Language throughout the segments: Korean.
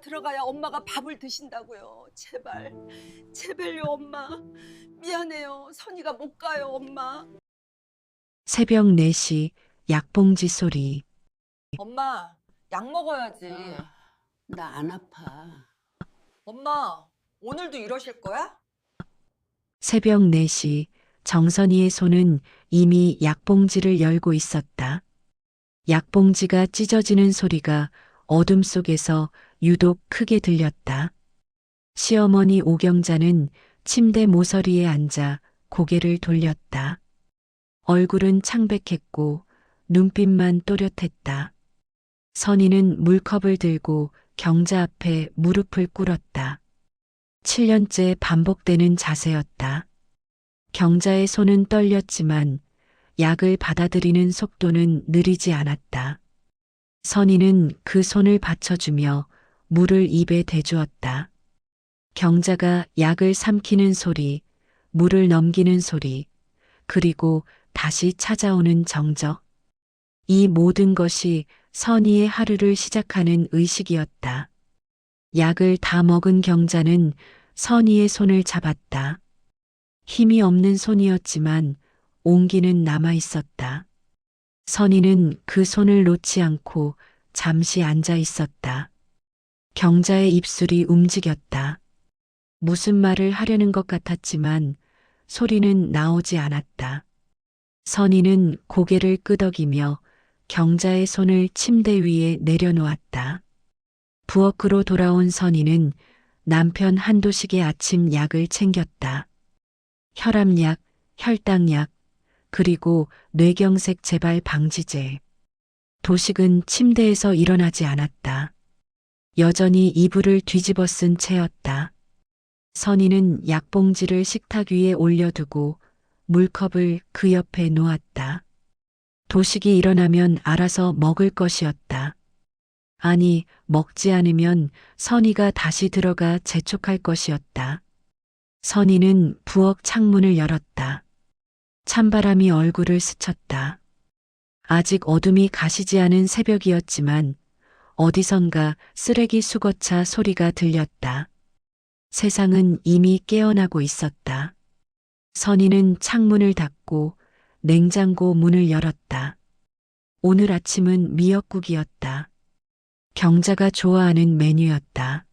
들어가야 엄마가 밥을 드신다고요. 제발, 제발요, 엄마. 미안해요. 선이가 못 가요, 엄마. 새벽 4시 약봉지 소리. 엄마, 약 먹어야지. 나 안 아파. 엄마, 오늘도 이러실 거야? 새벽 4시 정선이의 손은 이미 약봉지를 열고 있었다. 약봉지가 찢어지는 소리가 어둠 속에서 유독 크게 들렸다. 시어머니 오경자는 침대 모서리에 앉아 고개를 돌렸다. 얼굴은 창백했고 눈빛만 또렷했다. 선이는 물컵을 들고 경자 앞에 무릎을 꿇었다. 7년째 반복되는 자세였다. 경자의 손은 떨렸지만 약을 받아들이는 속도는 느리지 않았다. 선이는 그 손을 받쳐주며 물을 입에 대주었다. 경자가 약을 삼키는 소리, 물을 넘기는 소리, 그리고 다시 찾아오는 정적. 이 모든 것이 선이의 하루를 시작하는 의식이었다. 약을 다 먹은 경자는 선이의 손을 잡았다. 힘이 없는 손이었지만 온기는 남아 있었다. 선이는 그 손을 놓지 않고 잠시 앉아 있었다. 경자의 입술이 움직였다. 무슨 말을 하려는 것 같았지만 소리는 나오지 않았다. 선이는 고개를 끄덕이며 경자의 손을 침대 위에 내려놓았다. 부엌으로 돌아온 선이는 남편 한도식의 아침 약을 챙겼다. 혈압약, 혈당약, 그리고 뇌경색 재발 방지제. 도식은 침대에서 일어나지 않았다. 여전히 이불을 뒤집어 쓴 채였다. 선이는 약봉지를 식탁 위에 올려두고 물컵을 그 옆에 놓았다. 도식이 일어나면 알아서 먹을 것이었다. 아니, 먹지 않으면 선이가 다시 들어가 재촉할 것이었다. 선이는 부엌 창문을 열었다. 찬바람이 얼굴을 스쳤다. 아직 어둠이 가시지 않은 새벽이었지만 어디선가 쓰레기 수거차 소리가 들렸다. 세상은 이미 깨어나고 있었다. 선이는 창문을 닫고 냉장고 문을 열었다. 오늘 아침은 미역국이었다. 경자가 좋아하는 메뉴였다.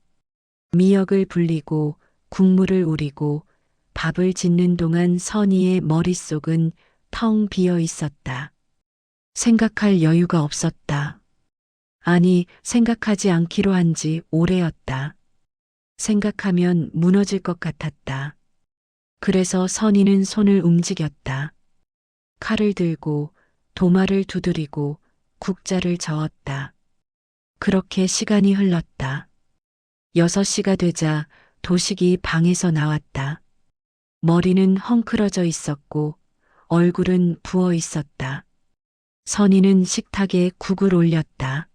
미역을 불리고 국물을 우리고 밥을 짓는 동안 선이의 머릿속은 텅 비어 있었다. 생각할 여유가 없었다. 아니, 생각하지 않기로 한 지 오래였다. 생각하면 무너질 것 같았다. 그래서 선이는 손을 움직였다. 칼을 들고 도마를 두드리고 국자를 저었다. 그렇게 시간이 흘렀다. 6시가 되자 도식이 방에서 나왔다. 머리는 헝클어져 있었고 얼굴은 부어 있었다. 선이는 식탁에 국을 올렸다.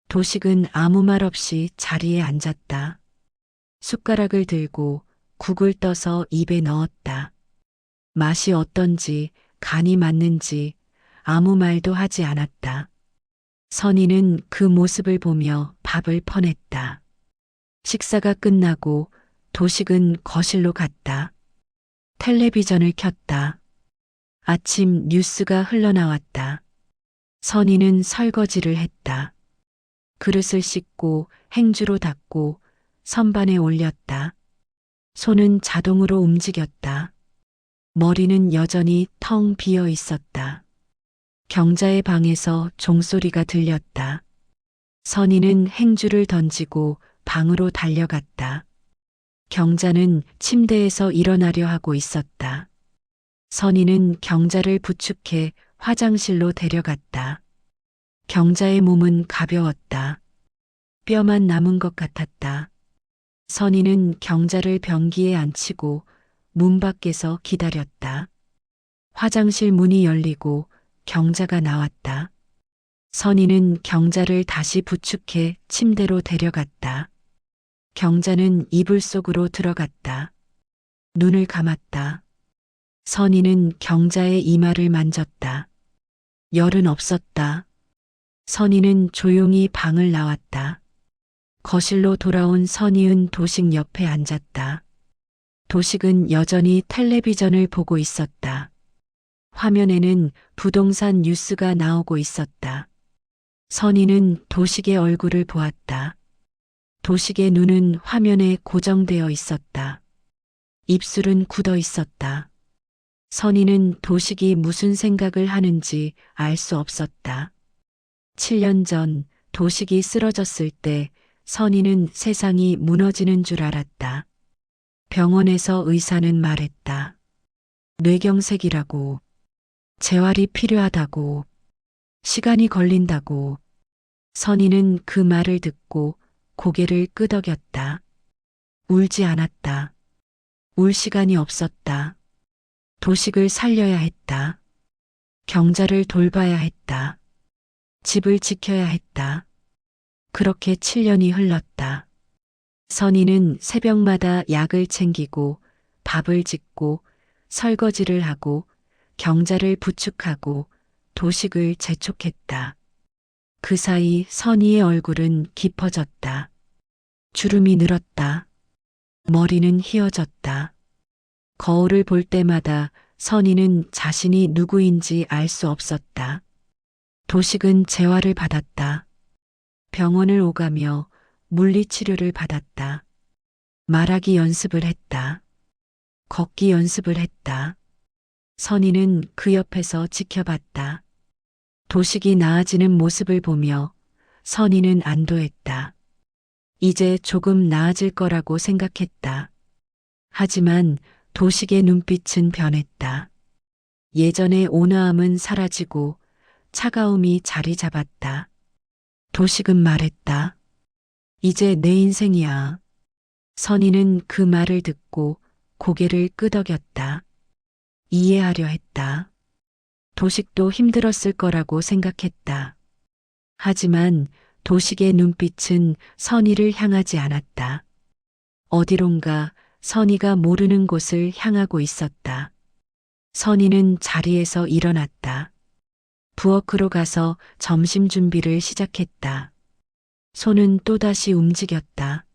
도식은 아무 말 없이 자리에 앉았다. 숟가락을 들고 국을 떠서 입에 넣었다. 맛이 어떤지, 간이 맞는지 아무 말도 하지 않았다. 선이는 그 모습을 보며 밥을 퍼냈다. 식사가 끝나고 도식은 거실로 갔다. 텔레비전을 켰다. 아침 뉴스가 흘러나왔다. 선이는 설거지를 했다. 그릇을 씻고 행주로 닦고 선반에 올렸다. 손은 자동으로 움직였다. 머리는 여전히 텅 비어 있었다. 경자의 방에서 종소리가 들렸다. 선이는 행주를 던지고 방으로 달려갔다. 경자는 침대에서 일어나려 하고 있었다. 선이는 경자를 부축해 화장실로 데려갔다. 경자의 몸은 가벼웠다. 뼈만 남은 것 같았다. 선이는 경자를 변기에 앉히고 문 밖에서 기다렸다. 화장실 문이 열리고 경자가 나왔다. 선이는 경자를 다시 부축해 침대로 데려갔다. 경자는 이불 속으로 들어갔다. 눈을 감았다. 선이는 경자의 이마를 만졌다. 열은 없었다. 선이는 조용히 방을 나왔다. 거실로 돌아온 선희은 도식 옆에 앉았다. 도식은 여전히 텔레비전을 보고 있었다. 화면에는 부동산 뉴스가 나오고 있었다. 선희는 도식의 얼굴을 보았다. 도식의 눈은 화면에 고정되어 있었다. 입술은 굳어 있었다. 선희는 도식이 무슨 생각을 하는지 알 수 없었다. 7년 전 도식이 쓰러졌을 때 선희는 세상이 무너지는 줄 알았다. 병원에서 의사는 말했다. 뇌경색이라고. 재활이 필요하다고. 시간이 걸린다고. 선희는 그 말을 듣고 고개를 끄덕였다. 울지 않았다. 울 시간이 없었다. 도식을 살려야 했다. 경자를 돌봐야 했다. 집을 지켜야 했다. 그렇게 7년이 흘렀다. 선희는 새벽마다 약을 챙기고 밥을 짓고 설거지를 하고 경자를 부축하고 도식을 재촉했다. 그 사이 선희의 얼굴은 깊어졌다. 주름이 늘었다. 머리는 휘어졌다. 거울을 볼 때마다 선희는 자신이 누구인지 알 수 없었다. 도식은 재활을 받았다. 병원을 오가며 물리치료를 받았다. 말하기 연습을 했다. 걷기 연습을 했다. 선희는 그 옆에서 지켜봤다. 도식이 나아지는 모습을 보며 선희는 안도했다. 이제 조금 나아질 거라고 생각했다. 하지만 도식의 눈빛은 변했다. 예전의 온화함은 사라지고 차가움이 자리 잡았다. 도식은 말했다. 이제 내 인생이야. 선희는 그 말을 듣고 고개를 끄덕였다. 이해하려 했다. 도식도 힘들었을 거라고 생각했다. 하지만 도식의 눈빛은 선희를 향하지 않았다. 어디론가 선희가 모르는 곳을 향하고 있었다. 선희는 자리에서 일어났다. 부엌으로 가서 점심 준비를 시작했다. 손은 또다시 움직였다.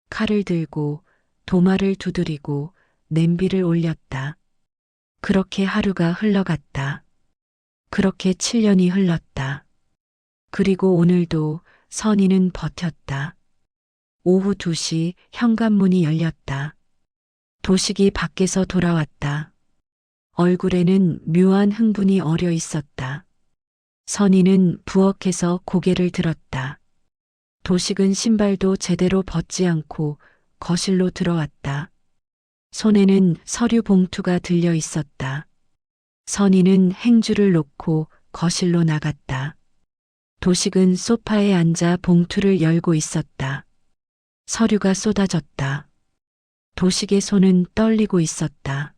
칼을 들고 도마를 두드리고 냄비를 올렸다. 그렇게 하루가 흘러갔다. 그렇게 7년이 흘렀다. 그리고 오늘도 선희는 버텼다. 오후 2시 현관문이 열렸다. 도식이 밖에서 돌아왔다. 얼굴에는 묘한 흥분이 어려 있었다. 선희는 부엌에서 고개를 들었다. 도식은 신발도 제대로 벗지 않고 거실로 들어왔다. 손에는 서류 봉투가 들려 있었다. 선희는 행주를 놓고 거실로 나갔다. 도식은 소파에 앉아 봉투를 열고 있었다. 서류가 쏟아졌다. 도식의 손은 떨리고 있었다.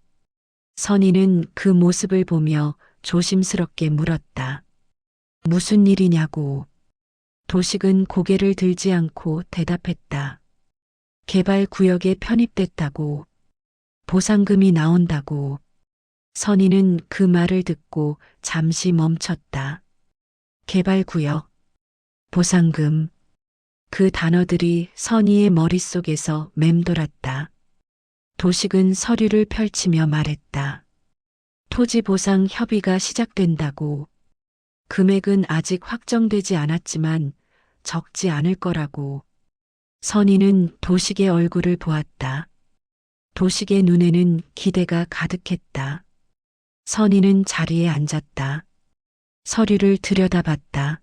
선희는 그 모습을 보며 조심스럽게 물었다. 무슨 일이냐고. 도식은 고개를 들지 않고 대답했다. 개발 구역에 편입됐다고. 보상금이 나온다고. 선희는 그 말을 듣고 잠시 멈췄다. 개발 구역, 보상금. 그 단어들이 선희의 머릿속에서 맴돌았다. 도식은 서류를 펼치며 말했다. 토지 보상 협의가 시작된다고. 금액은 아직 확정되지 않았지만 적지 않을 거라고. 선희는 도식의 얼굴을 보았다. 도식의 눈에는 기대가 가득했다. 선희는 자리에 앉았다. 서류를 들여다봤다.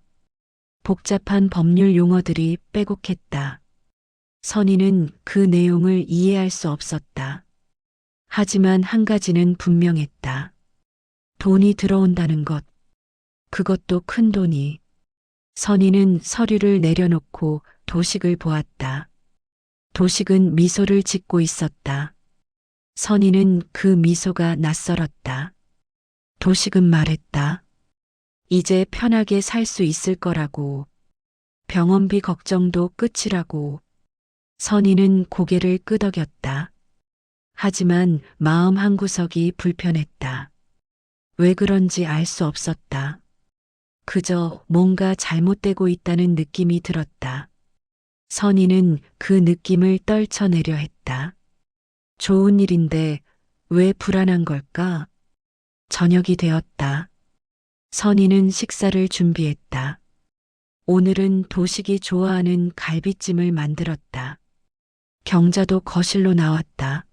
복잡한 법률 용어들이 빼곡했다. 선희는 그 내용을 이해할 수 없었다. 하지만 한 가지는 분명했다. 돈이 들어온다는 것. 그것도 큰 돈이. 선희는 서류를 내려놓고 도식을 보았다. 도식은 미소를 짓고 있었다. 선희는 그 미소가 낯설었다. 도식은 말했다. 이제 편하게 살 수 있을 거라고. 병원비 걱정도 끝이라고. 선희는 고개를 끄덕였다. 하지만 마음 한구석이 불편했다. 왜 그런지 알 수 없었다. 그저 뭔가 잘못되고 있다는 느낌이 들었다. 선희는 그 느낌을 떨쳐내려 했다. 좋은 일인데 왜 불안한 걸까? 저녁이 되었다. 선희는 식사를 준비했다. 오늘은 도식이 좋아하는 갈비찜을 만들었다. 경자도 거실로 나왔다.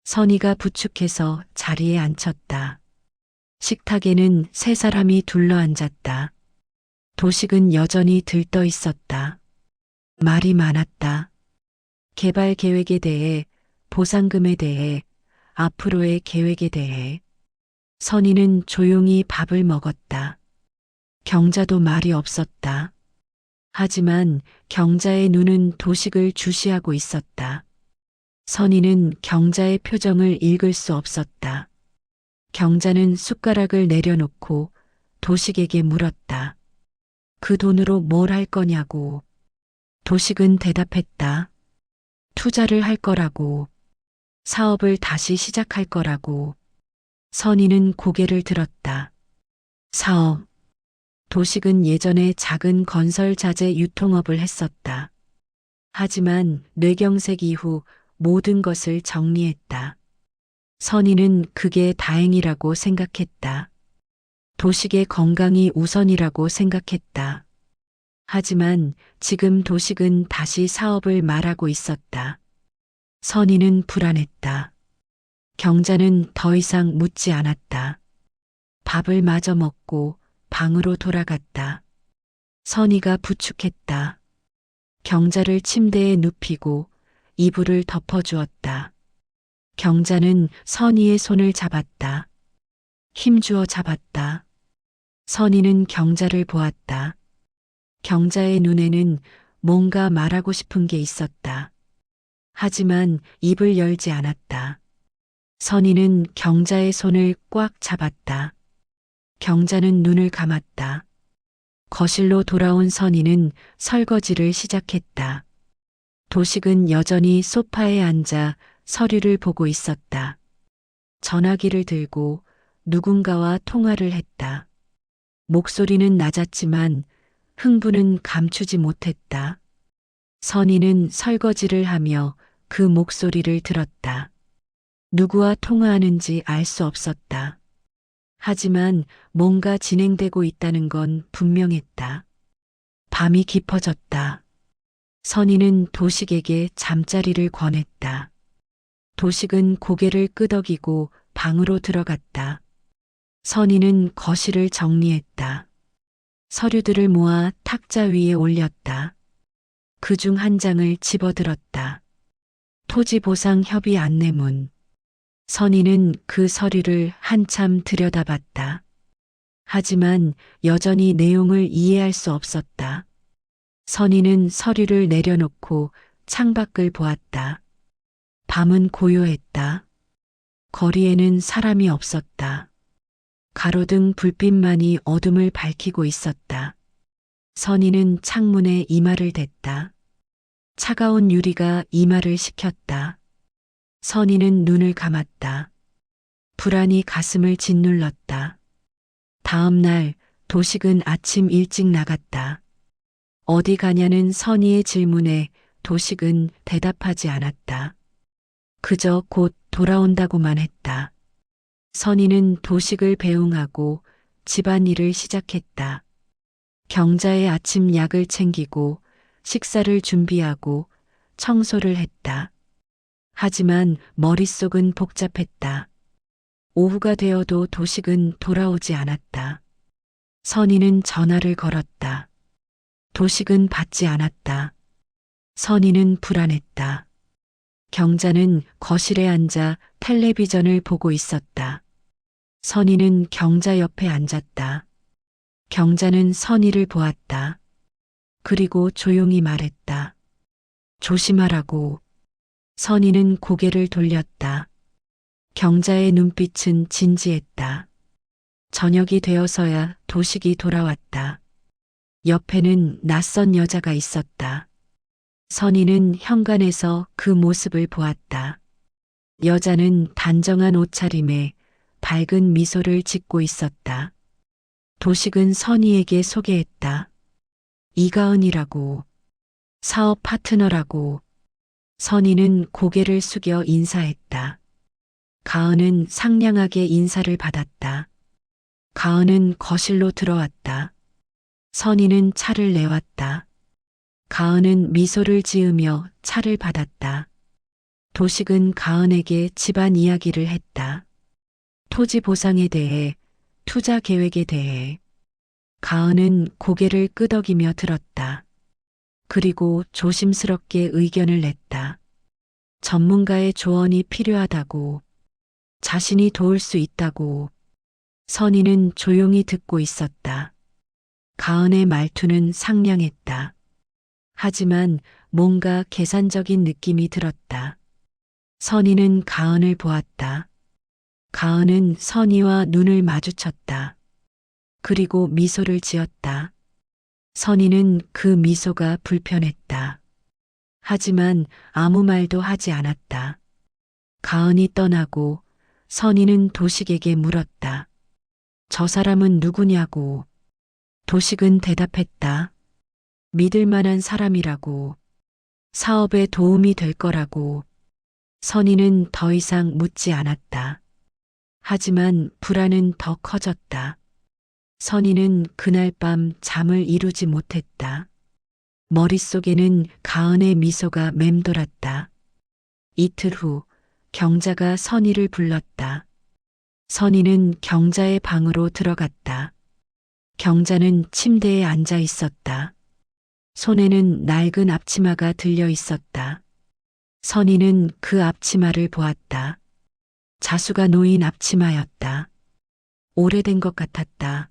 선희가 부축해서 자리에 앉혔다. 식탁에는 세 사람이 둘러앉았다. 도식은 여전히 들떠 있었다. 말이 많았다. 개발 계획에 대해, 보상금에 대해, 앞으로의 계획에 대해. 선희는 조용히 밥을 먹었다. 경자도 말이 없었다. 하지만 경자의 눈은 도식을 주시하고 있었다. 선희는 경자의 표정을 읽을 수 없었다. 경자는 숟가락을 내려놓고 도식에게 물었다. 그 돈으로 뭘 할 거냐고. 도식은 대답했다. 투자를 할 거라고. 사업을 다시 시작할 거라고. 선희는 고개를 들었다. 사업. 도식은 예전에 작은 건설 자재 유통업을 했었다. 하지만 뇌경색 이후 모든 것을 정리했다. 선희는 그게 다행이라고 생각했다. 도식의 건강이 우선이라고 생각했다. 하지만 지금 도식은 다시 사업을 말하고 있었다. 선희는 불안했다. 경자는 더 이상 묻지 않았다. 밥을 마저 먹고 방으로 돌아갔다. 선희가 부축했다. 경자를 침대에 눕히고 이불을 덮어주었다. 경자는 선희의 손을 잡았다. 힘주어 잡았다. 선희는 경자를 보았다. 경자의 눈에는 뭔가 말하고 싶은 게 있었다. 하지만 입을 열지 않았다. 선희는 경자의 손을 꽉 잡았다. 경자는 눈을 감았다. 거실로 돌아온 선희는 설거지를 시작했다. 도식은 여전히 소파에 앉아 서류를 보고 있었다. 전화기를 들고 누군가와 통화를 했다. 목소리는 낮았지만 흥분은 감추지 못했다. 선희는 설거지를 하며 그 목소리를 들었다. 누구와 통화하는지 알 수 없었다. 하지만 뭔가 진행되고 있다는 건 분명했다. 밤이 깊어졌다. 선희는 도식에게 잠자리를 권했다. 도식은 고개를 끄덕이고 방으로 들어갔다. 선희는 거실을 정리했다. 서류들을 모아 탁자 위에 올렸다. 그중 한 장을 집어들었다. 토지보상 협의 안내문. 선희는 그 서류를 한참 들여다봤다. 하지만 여전히 내용을 이해할 수 없었다. 선희는 서류를 내려놓고 창밖을 보았다. 밤은 고요했다. 거리에는 사람이 없었다. 가로등 불빛만이 어둠을 밝히고 있었다. 선희는 창문에 이마를 댔다. 차가운 유리가 이마를 식혔다. 선희는 눈을 감았다. 불안이 가슴을 짓눌렀다. 다음 날 도식은 아침 일찍 나갔다. 어디 가냐는 선희의 질문에 도식은 대답하지 않았다. 그저 곧 돌아온다고만 했다. 선희는 도식을 배웅하고 집안일을 시작했다. 경자의 아침 약을 챙기고 식사를 준비하고 청소를 했다. 하지만 머릿속은 복잡했다. 오후가 되어도 도식은 돌아오지 않았다. 선희는 전화를 걸었다. 도식은 받지 않았다. 선희는 불안했다. 경자는 거실에 앉아 텔레비전을 보고 있었다. 선희는 경자 옆에 앉았다. 경자는 선희를 보았다. 그리고 조용히 말했다. 조심하라고. 선희는 고개를 돌렸다. 경자의 눈빛은 진지했다. 저녁이 되어서야 도식이 돌아왔다. 옆에는 낯선 여자가 있었다. 선희는 현관에서 그 모습을 보았다. 여자는 단정한 옷차림에 밝은 미소를 짓고 있었다. 도식은 선희에게 소개했다. 이가은이라고. 사업 파트너라고. 선희는 고개를 숙여 인사했다. 가은은 상냥하게 인사를 받았다. 가은은 거실로 들어왔다. 선희는 차를 내왔다. 가은은 미소를 지으며 차를 받았다. 도식은 가은에게 집안 이야기를 했다. 토지 보상에 대해, 투자 계획에 대해. 가은은 고개를 끄덕이며 들었다. 그리고 조심스럽게 의견을 냈다. 전문가의 조언이 필요하다고, 자신이 도울 수 있다고. 선희는 조용히 듣고 있었다. 가은의 말투는 상냥했다. 하지만 뭔가 계산적인 느낌이 들었다. 선희는 가은을 보았다. 가은은 선희와 눈을 마주쳤다. 그리고 미소를 지었다. 선희는 그 미소가 불편했다. 하지만 아무 말도 하지 않았다. 가은이 떠나고 선희는 도식에게 물었다. 저 사람은 누구냐고. 도식은 대답했다. 믿을 만한 사람이라고. 사업에 도움이 될 거라고. 선희는 더 이상 묻지 않았다. 하지만 불안은 더 커졌다. 선희는 그날 밤 잠을 이루지 못했다. 머릿속에는 가은의 미소가 맴돌았다. 이틀 후 경자가 선희를 불렀다. 선희는 경자의 방으로 들어갔다. 경자는 침대에 앉아 있었다. 손에는 낡은 앞치마가 들려 있었다. 선희는 그 앞치마를 보았다. 자수가 놓인 앞치마였다. 오래된 것 같았다.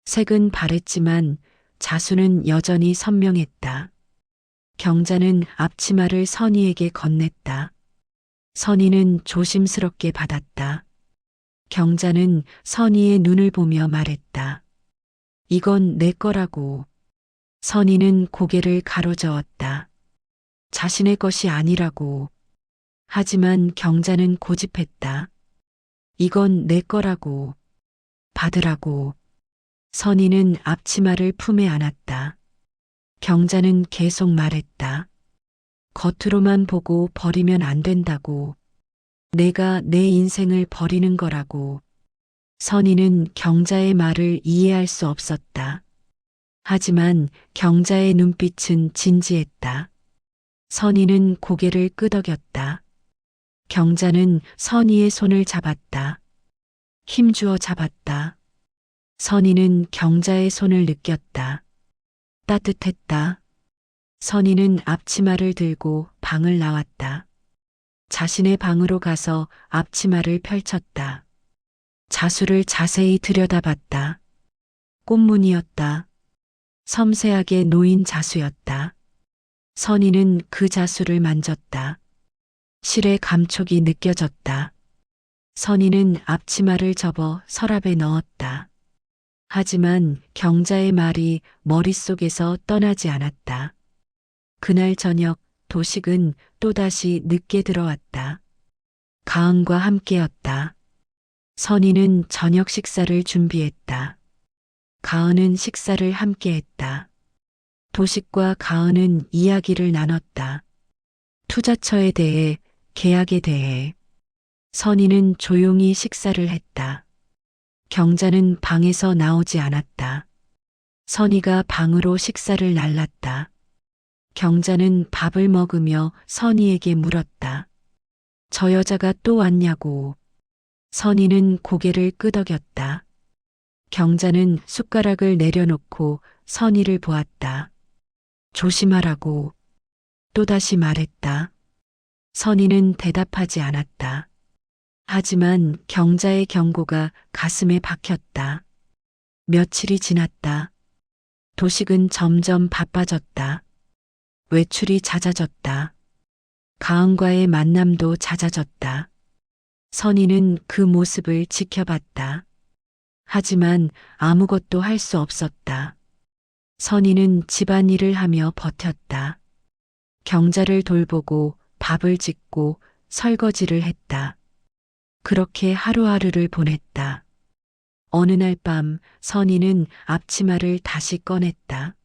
색은 바랬지만 자수는 여전히 선명했다. 경자는 앞치마를 선희에게 건넸다. 선희는 조심스럽게 받았다. 경자는 선희의 눈을 보며 말했다. 이건 내 거라고. 선희는 고개를 가로저었다. 자신의 것이 아니라고. 하지만 경자는 고집했다. 이건 내 거라고. 받으라고. 선희는 앞치마를 품에 안았다. 경자는 계속 말했다. 겉으로만 보고 버리면 안 된다고. 내가 내 인생을 버리는 거라고. 선희는 경자의 말을 이해할 수 없었다. 하지만 경자의 눈빛은 진지했다. 선희는 고개를 끄덕였다. 경자는 선희의 손을 잡았다. 힘주어 잡았다. 선희는 경자의 손을 느꼈다. 따뜻했다. 선희는 앞치마를 들고 방을 나왔다. 자신의 방으로 가서 앞치마를 펼쳤다. 자수를 자세히 들여다봤다. 꽃무늬였다. 섬세하게 놓인 자수였다. 선희는 그 자수를 만졌다. 실의 감촉이 느껴졌다. 선희는 앞치마를 접어 서랍에 넣었다. 하지만 경자의 말이 머릿속에서 떠나지 않았다. 그날 저녁 도식은 또다시 늦게 들어왔다. 가은과 함께였다. 선희는 저녁 식사를 준비했다. 가은은 식사를 함께했다. 도식과 가은은 이야기를 나눴다. 투자처에 대해, 계약에 대해. 선희는 조용히 식사를 했다. 경자는 방에서 나오지 않았다. 선희가 방으로 식사를 날랐다. 경자는 밥을 먹으며 선희에게 물었다. 저 여자가 또 왔냐고. 선희는 고개를 끄덕였다. 경자는 숟가락을 내려놓고 선희를 보았다. 조심하라고. 또다시 말했다. 선희는 대답하지 않았다. 하지만 경자의 경고가 가슴에 박혔다. 며칠이 지났다. 도식은 점점 바빠졌다. 외출이 잦아졌다. 가은과의 만남도 잦아졌다. 선희는 그 모습을 지켜봤다. 하지만 아무것도 할 수 없었다. 선희는 집안일을 하며 버텼다. 경자를 돌보고 밥을 짓고 설거지를 했다. 그렇게 하루하루를 보냈다. 어느 날 밤 선희는 앞치마를 다시 꺼냈다.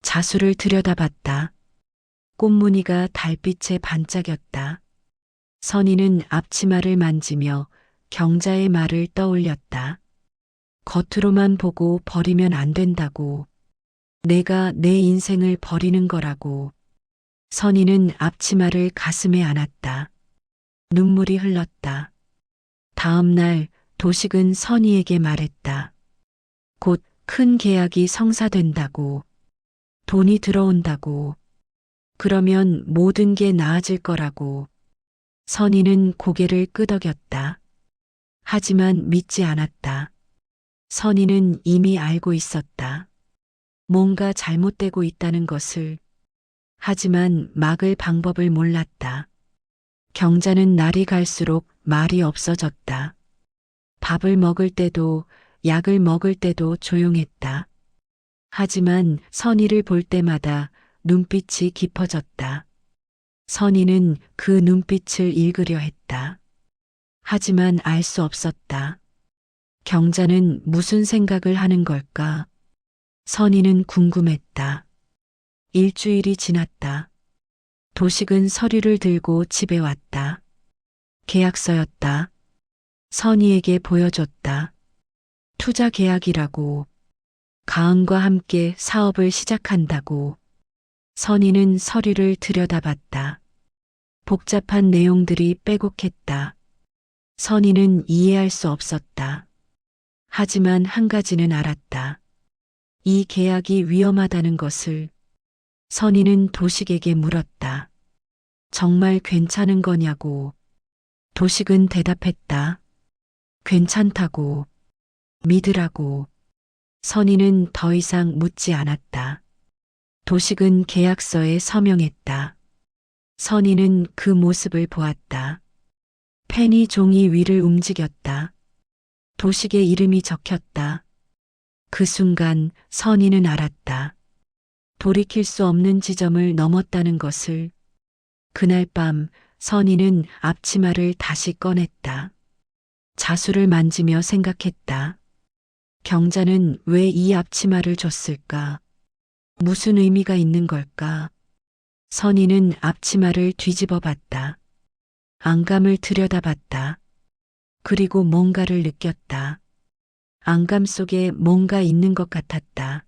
자수를 들여다봤다. 꽃무늬가 달빛에 반짝였다. 선희는 앞치마를 만지며 경자의 말을 떠올렸다. 겉으로만 보고 버리면 안 된다고. 내가 내 인생을 버리는 거라고. 선희는 앞치마를 가슴에 안았다. 눈물이 흘렀다. 다음 날 도식은 선희에게 말했다. 곧 큰 계약이 성사된다고. 돈이 들어온다고. 그러면 모든 게 나아질 거라고. 선희는 고개를 끄덕였다. 하지만 믿지 않았다. 선희는 이미 알고 있었다. 뭔가 잘못되고 있다는 것을. 하지만 막을 방법을 몰랐다. 경자는 날이 갈수록 말이 없어졌다. 밥을 먹을 때도 약을 먹을 때도 조용했다. 하지만 선희를 볼 때마다 눈빛이 깊어졌다. 선희는 그 눈빛을 읽으려 했다. 하지만 알 수 없었다. 경자는 무슨 생각을 하는 걸까? 선희는 궁금했다. 일주일이 지났다. 도식은 서류를 들고 집에 왔다. 계약서였다. 선희에게 보여줬다. 투자 계약이라고. 가은과 함께 사업을 시작한다고. 선희는 서류를 들여다봤다. 복잡한 내용들이 빼곡했다. 선희는 이해할 수 없었다. 하지만 한 가지는 알았다. 이 계약이 위험하다는 것을. 선희는 도식에게 물었다. 정말 괜찮은 거냐고. 도식은 대답했다. 괜찮다고. 믿으라고. 선희는 더 이상 묻지 않았다. 도식은 계약서에 서명했다. 선희는 그 모습을 보았다. 펜이 종이 위를 움직였다. 도식의 이름이 적혔다. 그 순간 선희는 알았다. 돌이킬 수 없는 지점을 넘었다는 것을. 그날 밤 선희는 앞치마를 다시 꺼냈다. 자수를 만지며 생각했다. 경자는 왜 이 앞치마를 줬을까? 무슨 의미가 있는 걸까? 선희는 앞치마를 뒤집어 봤다. 안감을 들여다봤다. 그리고 뭔가를 느꼈다. 안감 속에 뭔가 있는 것 같았다.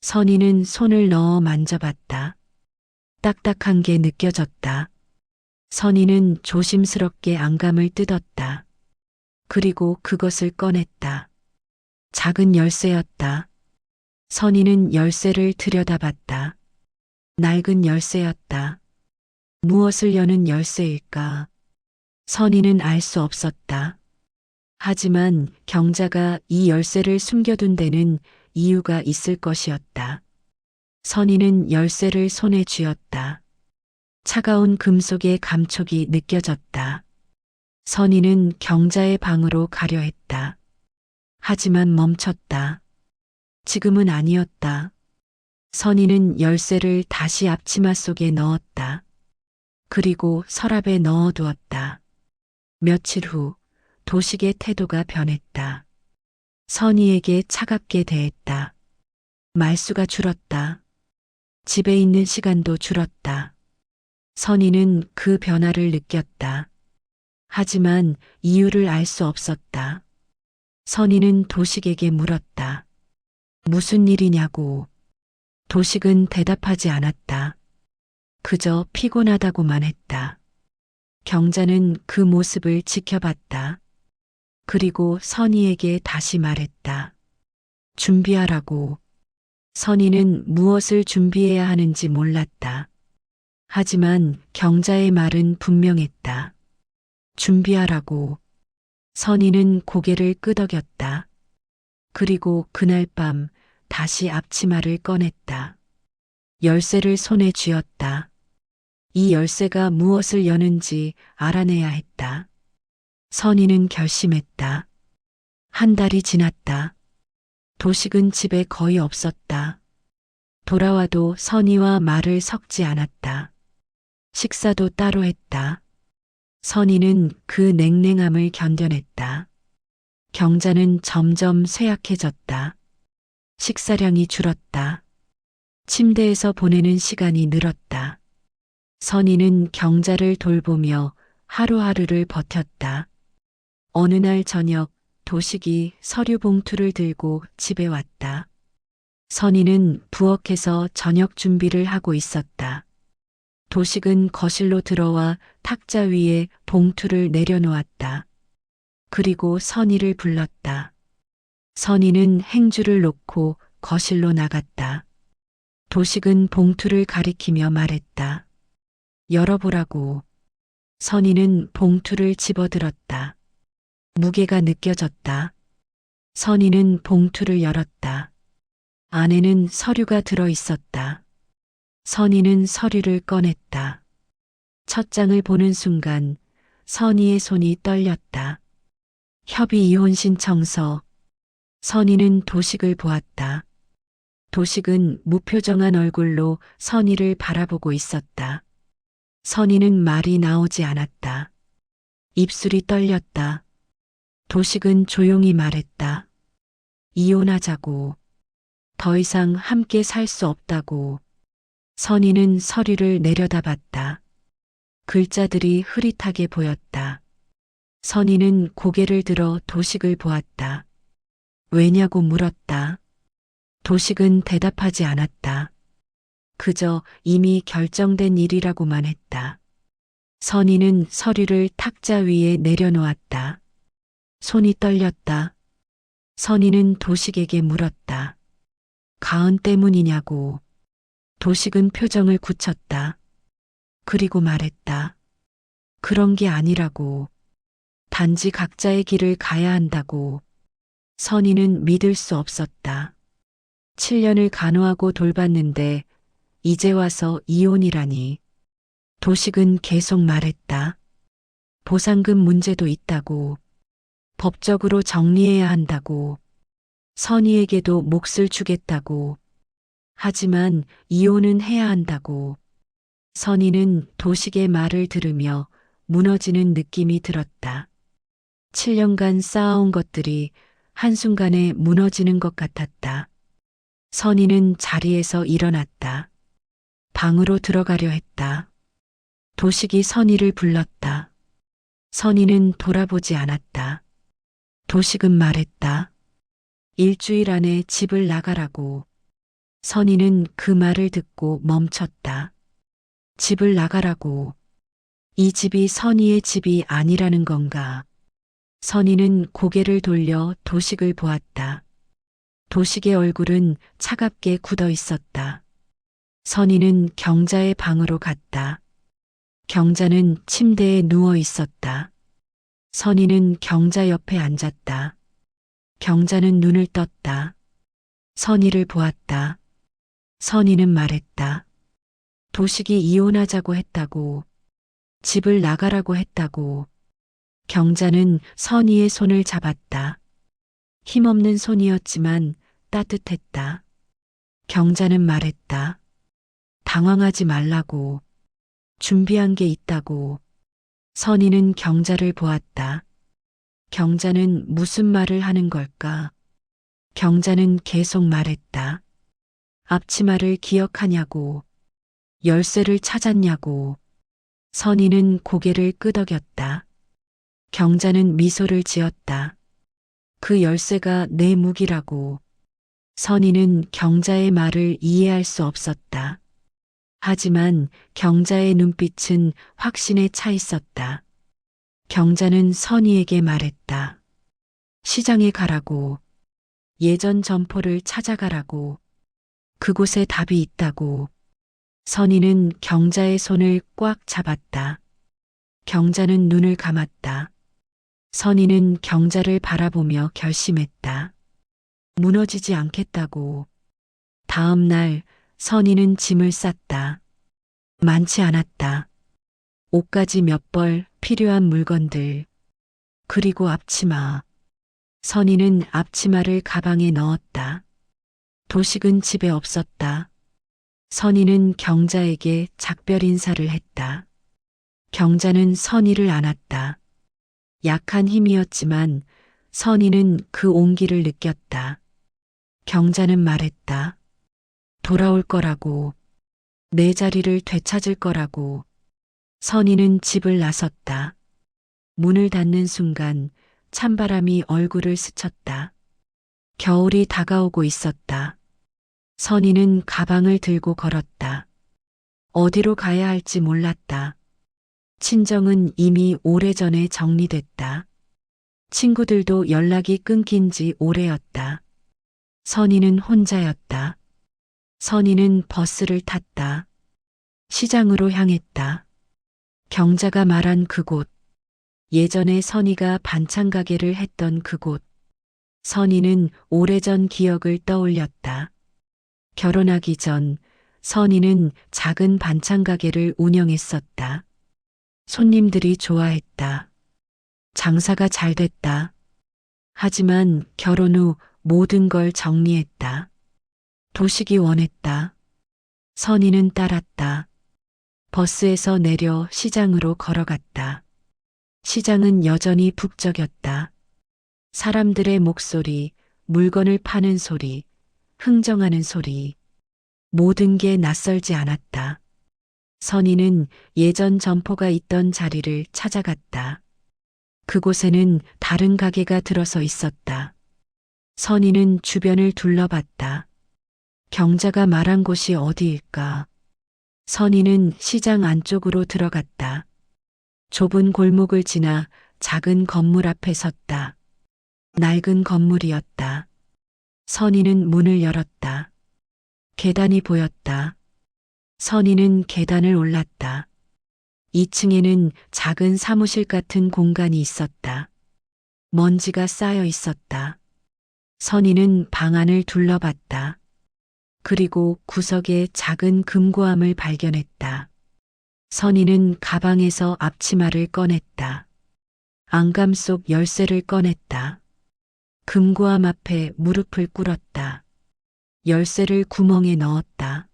선희는 손을 넣어 만져봤다. 딱딱한 게 느껴졌다. 선희는 조심스럽게 안감을 뜯었다. 그리고 그것을 꺼냈다. 작은 열쇠였다. 선희는 열쇠를 들여다봤다. 낡은 열쇠였다. 무엇을 여는 열쇠일까? 선희는 알 수 없었다. 하지만 경자가 이 열쇠를 숨겨둔 데는 이유가 있을 것이었다. 선희는 열쇠를 손에 쥐었다. 차가운 금속의 감촉이 느껴졌다. 선희는 경자의 방으로 가려 했다. 하지만 멈췄다. 지금은 아니었다. 선희는 열쇠를 다시 앞치마 속에 넣었다. 그리고 서랍에 넣어두었다. 며칠 후 도식의 태도가 변했다. 선희에게 차갑게 대했다. 말수가 줄었다. 집에 있는 시간도 줄었다. 선희는 그 변화를 느꼈다. 하지만 이유를 알 수 없었다. 선희는 도식에게 물었다. 무슨 일이냐고. 도식은 대답하지 않았다. 그저 피곤하다고만 했다. 경자는 그 모습을 지켜봤다. 그리고 선희에게 다시 말했다. 준비하라고. 선희는 무엇을 준비해야 하는지 몰랐다. 하지만 경자의 말은 분명했다. 준비하라고. 선희는 고개를 끄덕였다. 그리고 그날 밤 다시 앞치마를 꺼냈다. 열쇠를 손에 쥐었다. 이 열쇠가 무엇을 여는지 알아내야 했다. 선희는 결심했다. 한 달이 지났다. 도식은 집에 거의 없었다. 돌아와도 선희와 말을 섞지 않았다. 식사도 따로 했다. 선희는 그 냉랭함을 견뎌냈다. 경자는 점점 쇠약해졌다. 식사량이 줄었다. 침대에서 보내는 시간이 늘었다. 선희는 경자를 돌보며 하루하루를 버텼다. 어느 날 저녁 도식이 서류 봉투를 들고 집에 왔다. 선희는 부엌에서 저녁 준비를 하고 있었다. 도식은 거실로 들어와 탁자 위에 봉투를 내려놓았다. 그리고 선희를 불렀다. 선희는 행주를 놓고 거실로 나갔다. 도식은 봉투를 가리키며 말했다. 열어보라고. 선희는 봉투를 집어들었다. 무게가 느껴졌다. 선희는 봉투를 열었다. 안에는 서류가 들어 있었다. 선희는 서류를 꺼냈다. 첫 장을 보는 순간 선희의 손이 떨렸다. 협의 이혼 신청서. 선희는 도식을 보았다. 도식은 무표정한 얼굴로 선희를 바라보고 있었다. 선희는 말이 나오지 않았다. 입술이 떨렸다. 도식은 조용히 말했다. 이혼하자고. 더 이상 함께 살 수 없다고. 선희는 서류를 내려다봤다. 글자들이 흐릿하게 보였다. 선희는 고개를 들어 도식을 보았다. 왜냐고 물었다. 도식은 대답하지 않았다. 그저 이미 결정된 일이라고만 했다. 선희는 서류를 탁자 위에 내려놓았다. 손이 떨렸다. 선희는 도식에게 물었다. 가은 때문이냐고. 도식은 표정을 굳혔다. 그리고 말했다. 그런 게 아니라고. 단지 각자의 길을 가야 한다고. 선희는 믿을 수 없었다. 7년을 간호하고 돌봤는데 이제 와서 이혼이라니. 도식은 계속 말했다. 보상금 문제도 있다고. 법적으로 정리해야 한다고. 선희에게도 몫을 주겠다고. 하지만 이혼은 해야 한다고. 선희는 도식의 말을 들으며 무너지는 느낌이 들었다. 7년간 쌓아온 것들이 한순간에 무너지는 것 같았다. 선희는 자리에서 일어났다. 방으로 들어가려 했다. 도식이 선희를 불렀다. 선희는 돌아보지 않았다. 도식은 말했다. 일주일 안에 집을 나가라고. 선희는 그 말을 듣고 멈췄다. 집을 나가라고. 이 집이 선희의 집이 아니라는 건가. 선희는 고개를 돌려 도식을 보았다. 도식의 얼굴은 차갑게 굳어 있었다. 선희는 경자의 방으로 갔다. 경자는 침대에 누워 있었다. 선희는 경자 옆에 앉았다. 경자는 눈을 떴다. 선희를 보았다. 선희는 말했다. 도식이 이혼하자고 했다고. 집을 나가라고 했다고. 경자는 선희의 손을 잡았다. 힘없는 손이었지만 따뜻했다. 경자는 말했다. 당황하지 말라고. 준비한 게 있다고. 선희는 경자를 보았다. 경자는 무슨 말을 하는 걸까? 경자는 계속 말했다. 앞치마를 기억하냐고. 열쇠를 찾았냐고. 선희는 고개를 끄덕였다. 경자는 미소를 지었다. 그 열쇠가 내 무기라고. 선희는 경자의 말을 이해할 수 없었다. 하지만 경자의 눈빛은 확신에 차 있었다. 경자는 선희에게 말했다. 시장에 가라고. 예전 점포를 찾아가라고. 그곳에 답이 있다고. 선희는 경자의 손을 꽉 잡았다. 경자는 눈을 감았다. 선희는 경자를 바라보며 결심했다. 무너지지 않겠다고. 다음 날 선희는 짐을 쌌다. 많지 않았다. 옷가지 몇 벌, 필요한 물건들. 그리고 앞치마. 선희는 앞치마를 가방에 넣었다. 도식은 집에 없었다. 선희는 경자에게 작별 인사를 했다. 경자는 선희를 안았다. 약한 힘이었지만 선희는 그 온기를 느꼈다. 경자는 말했다. 돌아올 거라고. 내 자리를 되찾을 거라고. 선희는 집을 나섰다. 문을 닫는 순간 찬바람이 얼굴을 스쳤다. 겨울이 다가오고 있었다. 선희는 가방을 들고 걸었다. 어디로 가야 할지 몰랐다. 친정은 이미 오래전에 정리됐다. 친구들도 연락이 끊긴 지 오래였다. 선희는 혼자였다. 선희는 버스를 탔다. 시장으로 향했다. 경자가 말한 그곳. 예전에 선희가 반찬 가게를 했던 그곳. 선희는 오래전 기억을 떠올렸다. 결혼하기 전 선희는 작은 반찬 가게를 운영했었다. 손님들이 좋아했다. 장사가 잘 됐다. 하지만 결혼 후 모든 걸 정리했다. 도식이 원했다. 선희는 따랐다. 버스에서 내려 시장으로 걸어갔다. 시장은 여전히 북적였다. 사람들의 목소리, 물건을 파는 소리, 흥정하는 소리. 모든 게 낯설지 않았다. 선희는 예전 점포가 있던 자리를 찾아갔다. 그곳에는 다른 가게가 들어서 있었다. 선희는 주변을 둘러봤다. 경자가 말한 곳이 어디일까? 선희는 시장 안쪽으로 들어갔다. 좁은 골목을 지나 작은 건물 앞에 섰다. 낡은 건물이었다. 선희는 문을 열었다. 계단이 보였다. 선희는 계단을 올랐다. 2층에는 작은 사무실 같은 공간이 있었다. 먼지가 쌓여 있었다. 선희는 방 안을 둘러봤다. 그리고 구석에 작은 금고함을 발견했다. 선희는 가방에서 앞치마를 꺼냈다. 안감 속 열쇠를 꺼냈다. 금고함 앞에 무릎을 꿇었다. 열쇠를 구멍에 넣었다.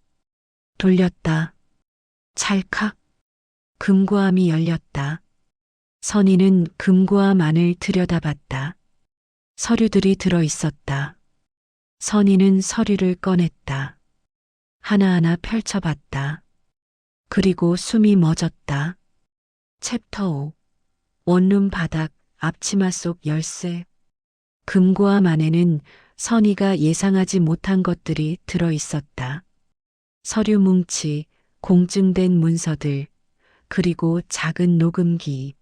돌렸다. 찰칵. 금고함이 열렸다. 선희는 금고함 안을 들여다봤다. 서류들이 들어 있었다. 선희는 서류를 꺼냈다. 하나하나 펼쳐봤다. 그리고 숨이 멎었다. 챕터 5. 원룸 바닥, 앞치마 속 열쇠. 금고함 안에는 선희가 예상하지 못한 것들이 들어 있었다. 서류 뭉치, 공증된 문서들, 그리고 작은 녹음기.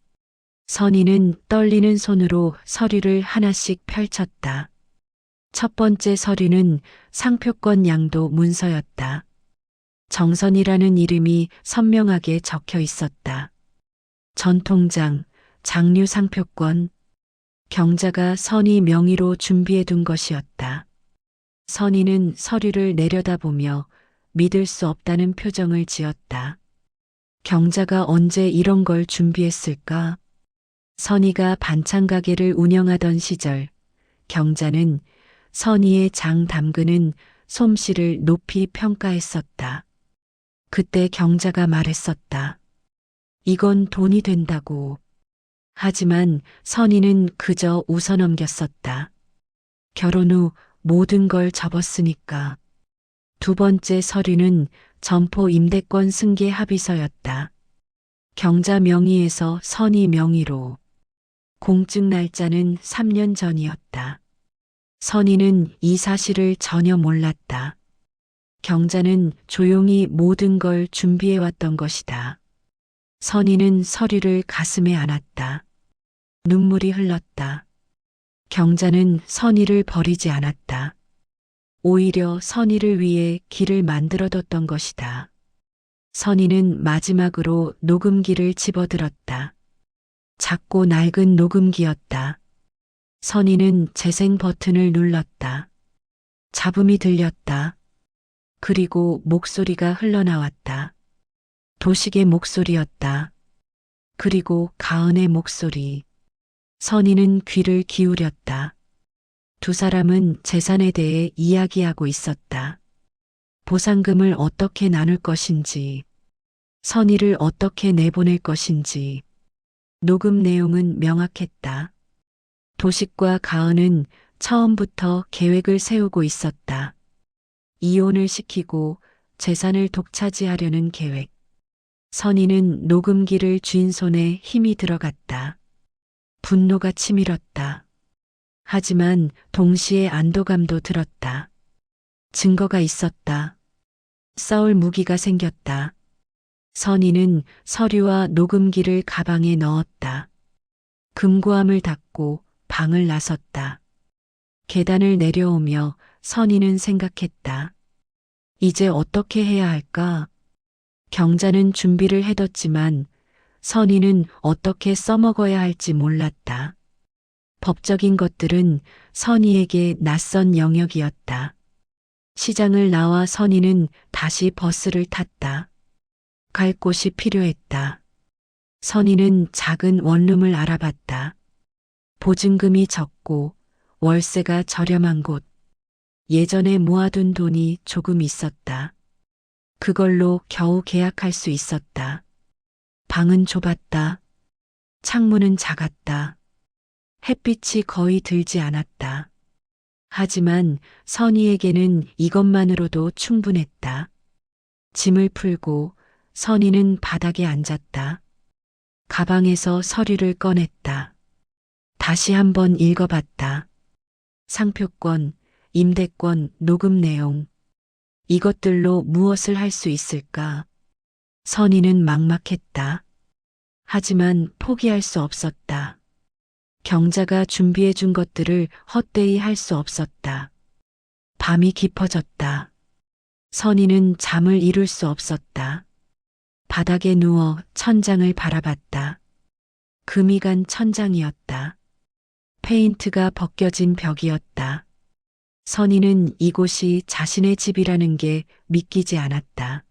선희는 떨리는 손으로 서류를 하나씩 펼쳤다. 첫 번째 서류는 상표권 양도 문서였다. 정선이라는 이름이 선명하게 적혀 있었다. 전통장, 장류 상표권. 경자가 선희 명의로 준비해둔 것이었다. 선희는 서류를 내려다보며 믿을 수 없다는 표정을 지었다. 경자가 언제 이런 걸 준비했을까? 선희가 반찬 가게를 운영하던 시절, 경자는 선희의 장 담그는 솜씨를 높이 평가했었다. 그때 경자가 말했었다. 이건 돈이 된다고. 하지만 선희는 그저 웃어넘겼었다. 결혼 후 모든 걸 접었으니까. 두 번째 서류는 점포 임대권 승계 합의서였다. 경자 명의에서 선희 명의로. 공증 날짜는 3년 전이었다. 선희는 이 사실을 전혀 몰랐다. 경자는 조용히 모든 걸 준비해왔던 것이다. 선희는 서류를 가슴에 안았다. 눈물이 흘렀다. 경자는 선희를 버리지 않았다. 오히려 선희를 위해 길을 만들어뒀던 것이다. 선희는 마지막으로 녹음기를 집어들었다. 작고 낡은 녹음기였다. 선희는 재생 버튼을 눌렀다. 잡음이 들렸다. 그리고 목소리가 흘러나왔다. 도식의 목소리였다. 그리고 가은의 목소리. 선희는 귀를 기울였다. 두 사람은 재산에 대해 이야기하고 있었다. 보상금을 어떻게 나눌 것인지, 선희를 어떻게 내보낼 것인지. 녹음 내용은 명확했다. 도식과 가은은 처음부터 계획을 세우고 있었다. 이혼을 시키고 재산을 독차지하려는 계획. 선희는 녹음기를 쥔 손에 힘이 들어갔다. 분노가 치밀었다. 하지만 동시에 안도감도 들었다. 증거가 있었다. 싸울 무기가 생겼다. 선희는 서류와 녹음기를 가방에 넣었다. 금고함을 닫고 방을 나섰다. 계단을 내려오며 선희는 생각했다. 이제 어떻게 해야 할까? 경자는 준비를 해뒀지만 선희는 어떻게 써먹어야 할지 몰랐다. 법적인 것들은 선희에게 낯선 영역이었다. 시장을 나와 선희는 다시 버스를 탔다. 갈 곳이 필요했다. 선희는 작은 원룸을 알아봤다. 보증금이 적고 월세가 저렴한 곳. 예전에 모아둔 돈이 조금 있었다. 그걸로 겨우 계약할 수 있었다. 방은 좁았다. 창문은 작았다. 햇빛이 거의 들지 않았다. 하지만 선희에게는 이것만으로도 충분했다. 짐을 풀고 선희는 바닥에 앉았다. 가방에서 서류를 꺼냈다. 다시 한번 읽어봤다. 상표권, 임대권, 녹음 내용. 이것들로 무엇을 할 수 있을까? 선희는 막막했다. 하지만 포기할 수 없었다. 경자가 준비해 준 것들을 헛되이 할 수 없었다. 밤이 깊어졌다. 선희는 잠을 이룰 수 없었다. 바닥에 누워 천장을 바라봤다. 금이 간 천장이었다. 페인트가 벗겨진 벽이었다. 선희는 이곳이 자신의 집이라는 게 믿기지 않았다.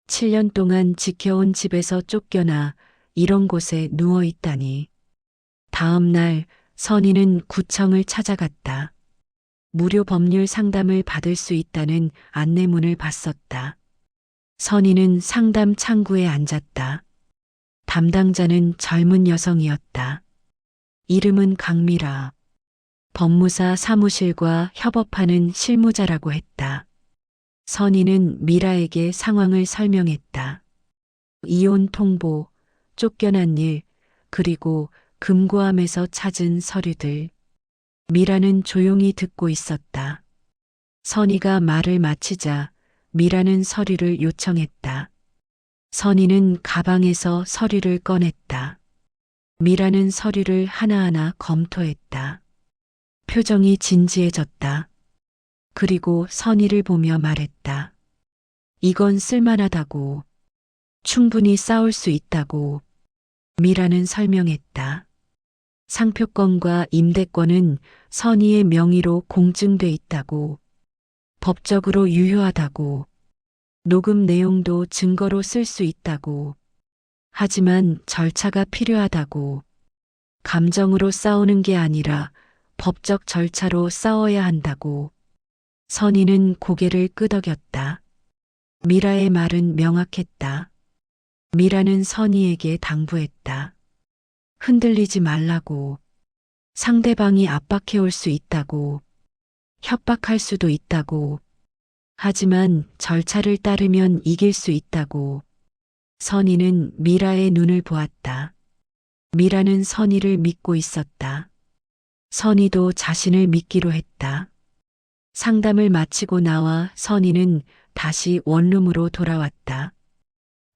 7년 동안 지켜온 집에서 쫓겨나 이런 곳에 누워 있다니. 다음 날 선희는 구청을 찾아갔다. 무료 법률 상담을 받을 수 있다는 안내문을 봤었다. 선희는 상담 창구에 앉았다. 담당자는 젊은 여성이었다. 이름은 강미라. 법무사 사무실과 협업하는 실무자라고 했다. 선희는 미라에게 상황을 설명했다. 이혼 통보, 쫓겨난 일, 그리고 금고함에서 찾은 서류들. 미라는 조용히 듣고 있었다. 선희가 말을 마치자 미라는 서류를 요청했다. 선희는 가방에서 서류를 꺼냈다. 미라는 서류를 하나하나 검토했다. 표정이 진지해졌다. 그리고 선희를 보며 말했다. 이건 쓸만하다고. 충분히 싸울 수 있다고. 미라는 설명했다. 상표권과 임대권은 선희의 명의로 공증돼 있다고. 법적으로 유효하다고. 녹음 내용도 증거로 쓸 수 있다고. 하지만 절차가 필요하다고. 감정으로 싸우는 게 아니라 법적 절차로 싸워야 한다고. 선희는 고개를 끄덕였다. 미라의 말은 명확했다. 미라는 선희에게 당부했다. 흔들리지 말라고. 상대방이 압박해올 수 있다고. 협박할 수도 있다고. 하지만 절차를 따르면 이길 수 있다고. 선희는 미라의 눈을 보았다. 미라는 선희를 믿고 있었다. 선희도 자신을 믿기로 했다. 상담을 마치고 나와 선희는 다시 원룸으로 돌아왔다.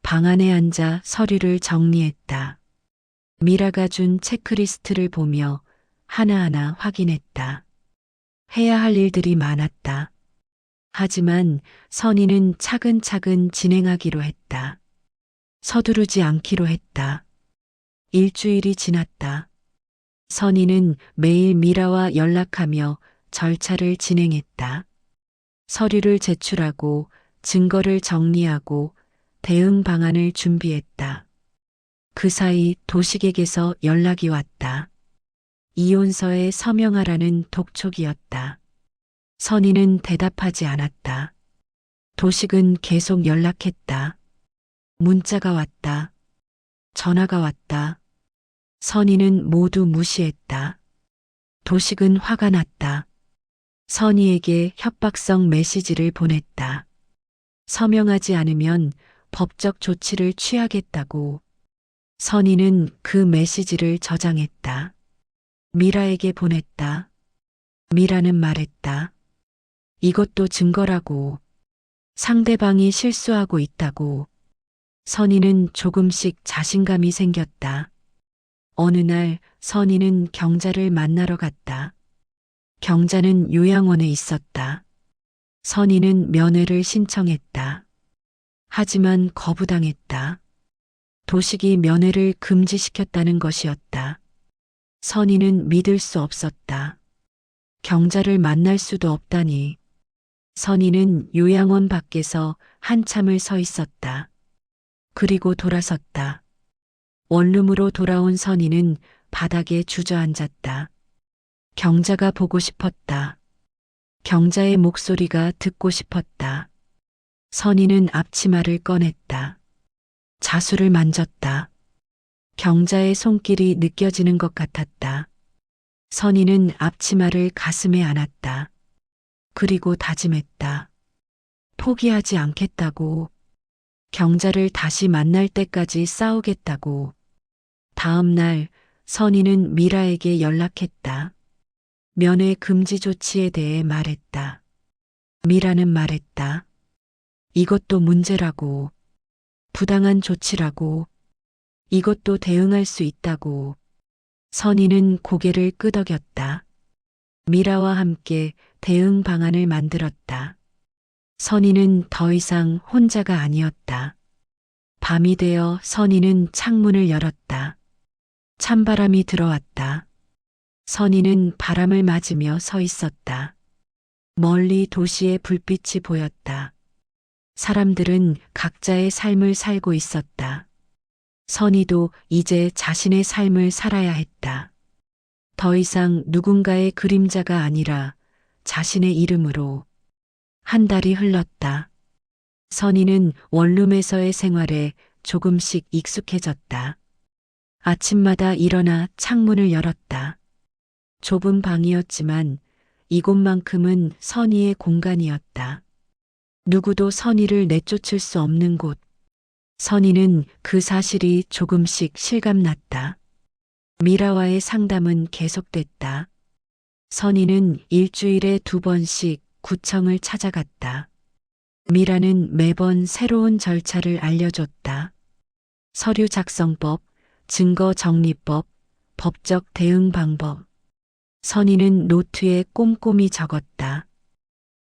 방 안에 앉아 서류를 정리했다. 미라가 준 체크리스트를 보며 하나하나 확인했다. 해야 할 일들이 많았다. 하지만 선희는 차근차근 진행하기로 했다. 서두르지 않기로 했다. 일주일이 지났다. 선희는 매일 미라와 연락하며 절차를 진행했다. 서류를 제출하고 증거를 정리하고 대응 방안을 준비했다. 그 사이 도식에게서 연락이 왔다. 이혼서에 서명하라는 독촉이었다. 선희는 대답하지 않았다. 도식은 계속 연락했다. 문자가 왔다. 전화가 왔다. 선희는 모두 무시했다. 도식은 화가 났다. 선희에게 협박성 메시지를 보냈다. 서명하지 않으면 법적 조치를 취하겠다고. 선희는 그 메시지를 저장했다. 미라에게 보냈다. 미라는 말했다. 이것도 증거라고. 상대방이 실수하고 있다고. 선희는 조금씩 자신감이 생겼다. 어느 날 선희는 경자를 만나러 갔다. 경자는 요양원에 있었다. 선희는 면회를 신청했다. 하지만 거부당했다. 도식이 면회를 금지시켰다는 것이었다. 선희는 믿을 수 없었다. 경자를 만날 수도 없다니. 선희는 요양원 밖에서 한참을 서 있었다. 그리고 돌아섰다. 원룸으로 돌아온 선희는 바닥에 주저앉았다. 경자가 보고 싶었다. 경자의 목소리가 듣고 싶었다. 선희는 앞치마를 꺼냈다. 자수를 만졌다. 경자의 손길이 느껴지는 것 같았다. 선희는 앞치마를 가슴에 안았다. 그리고 다짐했다. 포기하지 않겠다고. 경자를 다시 만날 때까지 싸우겠다고. 다음 날 선희는 미라에게 연락했다. 면회 금지 조치에 대해 말했다. 미라는 말했다. 이것도 문제라고. 부당한 조치라고. 이것도 대응할 수 있다고. 선희는 고개를 끄덕였다. 미라와 함께 대응 방안을 만들었다. 선희는 더 이상 혼자가 아니었다. 밤이 되어 선희는 창문을 열었다. 찬바람이 들어왔다. 선희는 바람을 맞으며 서 있었다. 멀리 도시의 불빛이 보였다. 사람들은 각자의 삶을 살고 있었다. 선희도 이제 자신의 삶을 살아야 했다. 더 이상 누군가의 그림자가 아니라 자신의 이름으로. 한 달이 흘렀다. 선희는 원룸에서의 생활에 조금씩 익숙해졌다. 아침마다 일어나 창문을 열었다. 좁은 방이었지만 이곳만큼은 선희의 공간이었다. 누구도 선희를 내쫓을 수 없는 곳. 선희는 그 사실이 조금씩 실감났다. 미라와의 상담은 계속됐다. 선희는 일주일에 2번씩 구청을 찾아갔다. 미라는 매번 새로운 절차를 알려줬다. 서류 작성법, 증거 정리법, 법적 대응 방법. 선희는 노트에 꼼꼼히 적었다.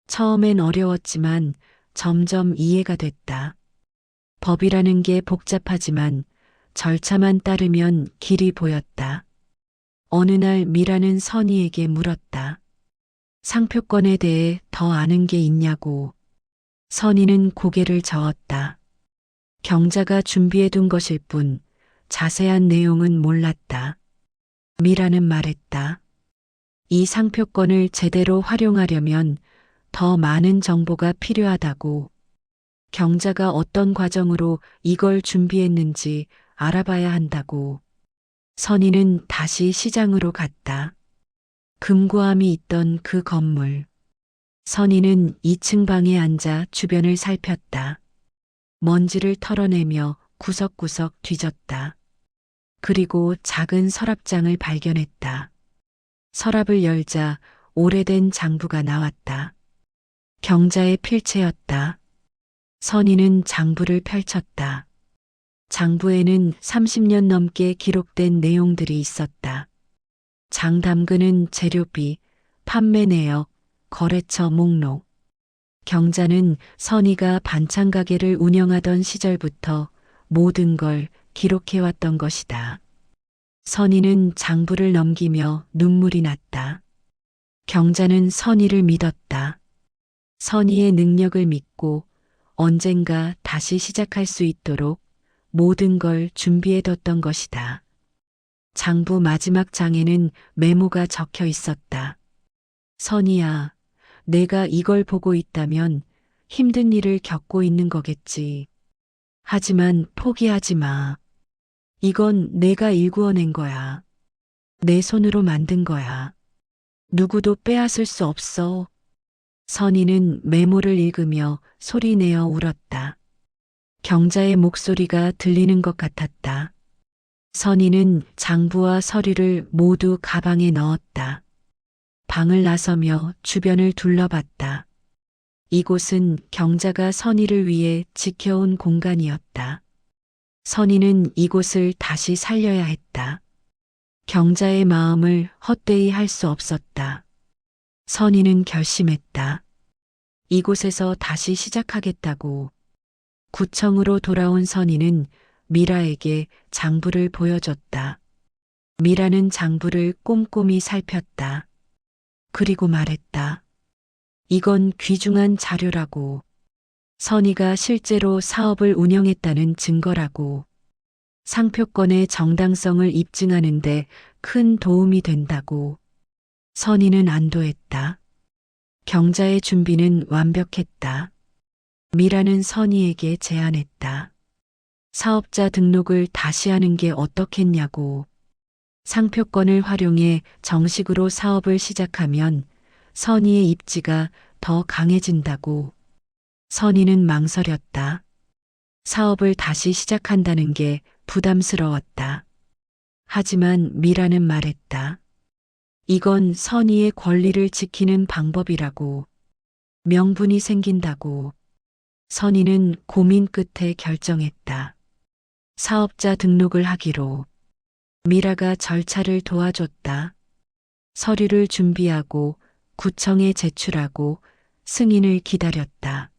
처음엔 어려웠지만 점점 이해가 됐다. 법이라는 게 복잡하지만 절차만 따르면 길이 보였다. 어느 날 미라는 선희에게 물었다. 상표권에 대해 더 아는 게 있냐고. 선희는 고개를 저었다. 경자가 준비해둔 것일 뿐 자세한 내용은 몰랐다. 미라는 말했다. 이 상표권을 제대로 활용하려면 더 많은 정보가 필요하다고. 경자가 어떤 과정으로 이걸 준비했는지 알아봐야 한다고. 선희는 다시 시장으로 갔다. 금고함이 있던 그 건물. 선희는 2층 방에 앉아 주변을 살폈다. 먼지를 털어내며 구석구석 뒤졌다. 그리고 작은 서랍장을 발견했다. 서랍을 열자 오래된 장부가 나왔다. 경자의 필체였다. 선희는 장부를 펼쳤다. 장부에는 30년 넘게 기록된 내용들이 있었다. 장 담그는 재료비, 판매 내역, 거래처 목록. 경자는 선희가 반찬 가게를 운영하던 시절부터 모든 걸 기록해왔던 것이다. 선희는 장부를 넘기며 눈물이 났다. 경자는 선희를 믿었다. 선희의 능력을 믿고 언젠가 다시 시작할 수 있도록 모든 걸 준비해뒀던 것이다. 장부 마지막 장에는 메모가 적혀 있었다. 선희야, 내가 이걸 보고 있다면 힘든 일을 겪고 있는 거겠지. 하지만 포기하지 마. 이건 내가 일구어낸 거야. 내 손으로 만든 거야. 누구도 빼앗을 수 없어. 선희는 메모를 읽으며 소리내어 울었다. 경자의 목소리가 들리는 것 같았다. 선희는 장부와 서류를 모두 가방에 넣었다. 방을 나서며 주변을 둘러봤다. 이곳은 경자가 선희를 위해 지켜온 공간이었다. 선희는 이곳을 다시 살려야 했다. 경자의 마음을 헛되이 할 수 없었다. 선희는 결심했다. 이곳에서 다시 시작하겠다고. 구청으로 돌아온 선희는 미라에게 장부를 보여줬다. 미라는 장부를 꼼꼼히 살폈다. 그리고 말했다. 이건 귀중한 자료라고. 선희가 실제로 사업을 운영했다는 증거라고. 상표권의 정당성을 입증하는데 큰 도움이 된다고. 선희는 안도했다. 경자의 준비는 완벽했다. 미라는 선희에게 제안했다. 사업자 등록을 다시 하는 게 어떻겠냐고. 상표권을 활용해 정식으로 사업을 시작하면 선희의 입지가 더 강해진다고. 선희는 망설였다. 사업을 다시 시작한다는 게 부담스러웠다. 하지만 미라는 말했다. 이건 선희의 권리를 지키는 방법이라고. 명분이 생긴다고. 선희는 고민 끝에 결정했다. 사업자 등록을 하기로. 미라가 절차를 도와줬다. 서류를 준비하고 구청에 제출하고 승인을 기다렸다.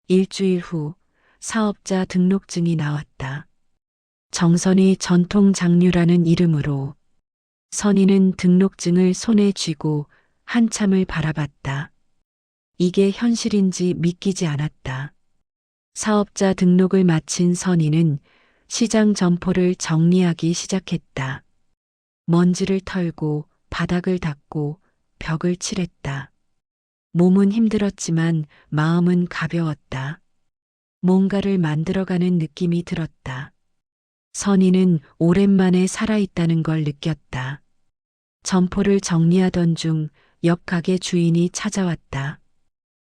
일주일 후 사업자 등록증이 나왔다. 정선희 전통장류라는 이름으로. 선희는 등록증을 손에 쥐고 한참을 바라봤다. 이게 현실인지 믿기지 않았다. 사업자 등록을 마친 선희는 시장 점포를 정리하기 시작했다. 먼지를 털고 바닥을 닦고 벽을 칠했다. 몸은 힘들었지만 마음은 가벼웠다. 뭔가를 만들어가는 느낌이 들었다. 선희는 오랜만에 살아있다는 걸 느꼈다. 점포를 정리하던 중 옆 가게 주인이 찾아왔다.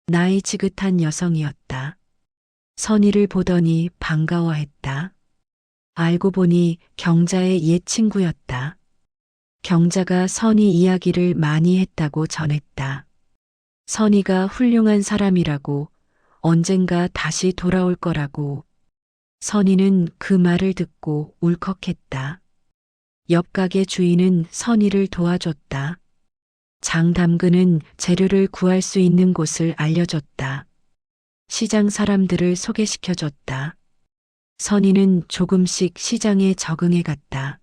나이 지긋한 여성이었다. 선희를 보더니 반가워했다. 알고 보니 경자의 옛 친구였다. 경자가 선희 이야기를 많이 했다고 전했다. 선희가 훌륭한 사람이라고, 언젠가 다시 돌아올 거라고. 선희는 그 말을 듣고 울컥했다. 옆 가게 주인은 선희를 도와줬다. 장 담그는 재료를 구할 수 있는 곳을 알려줬다. 시장 사람들을 소개시켜줬다. 선희는 조금씩 시장에 적응해 갔다.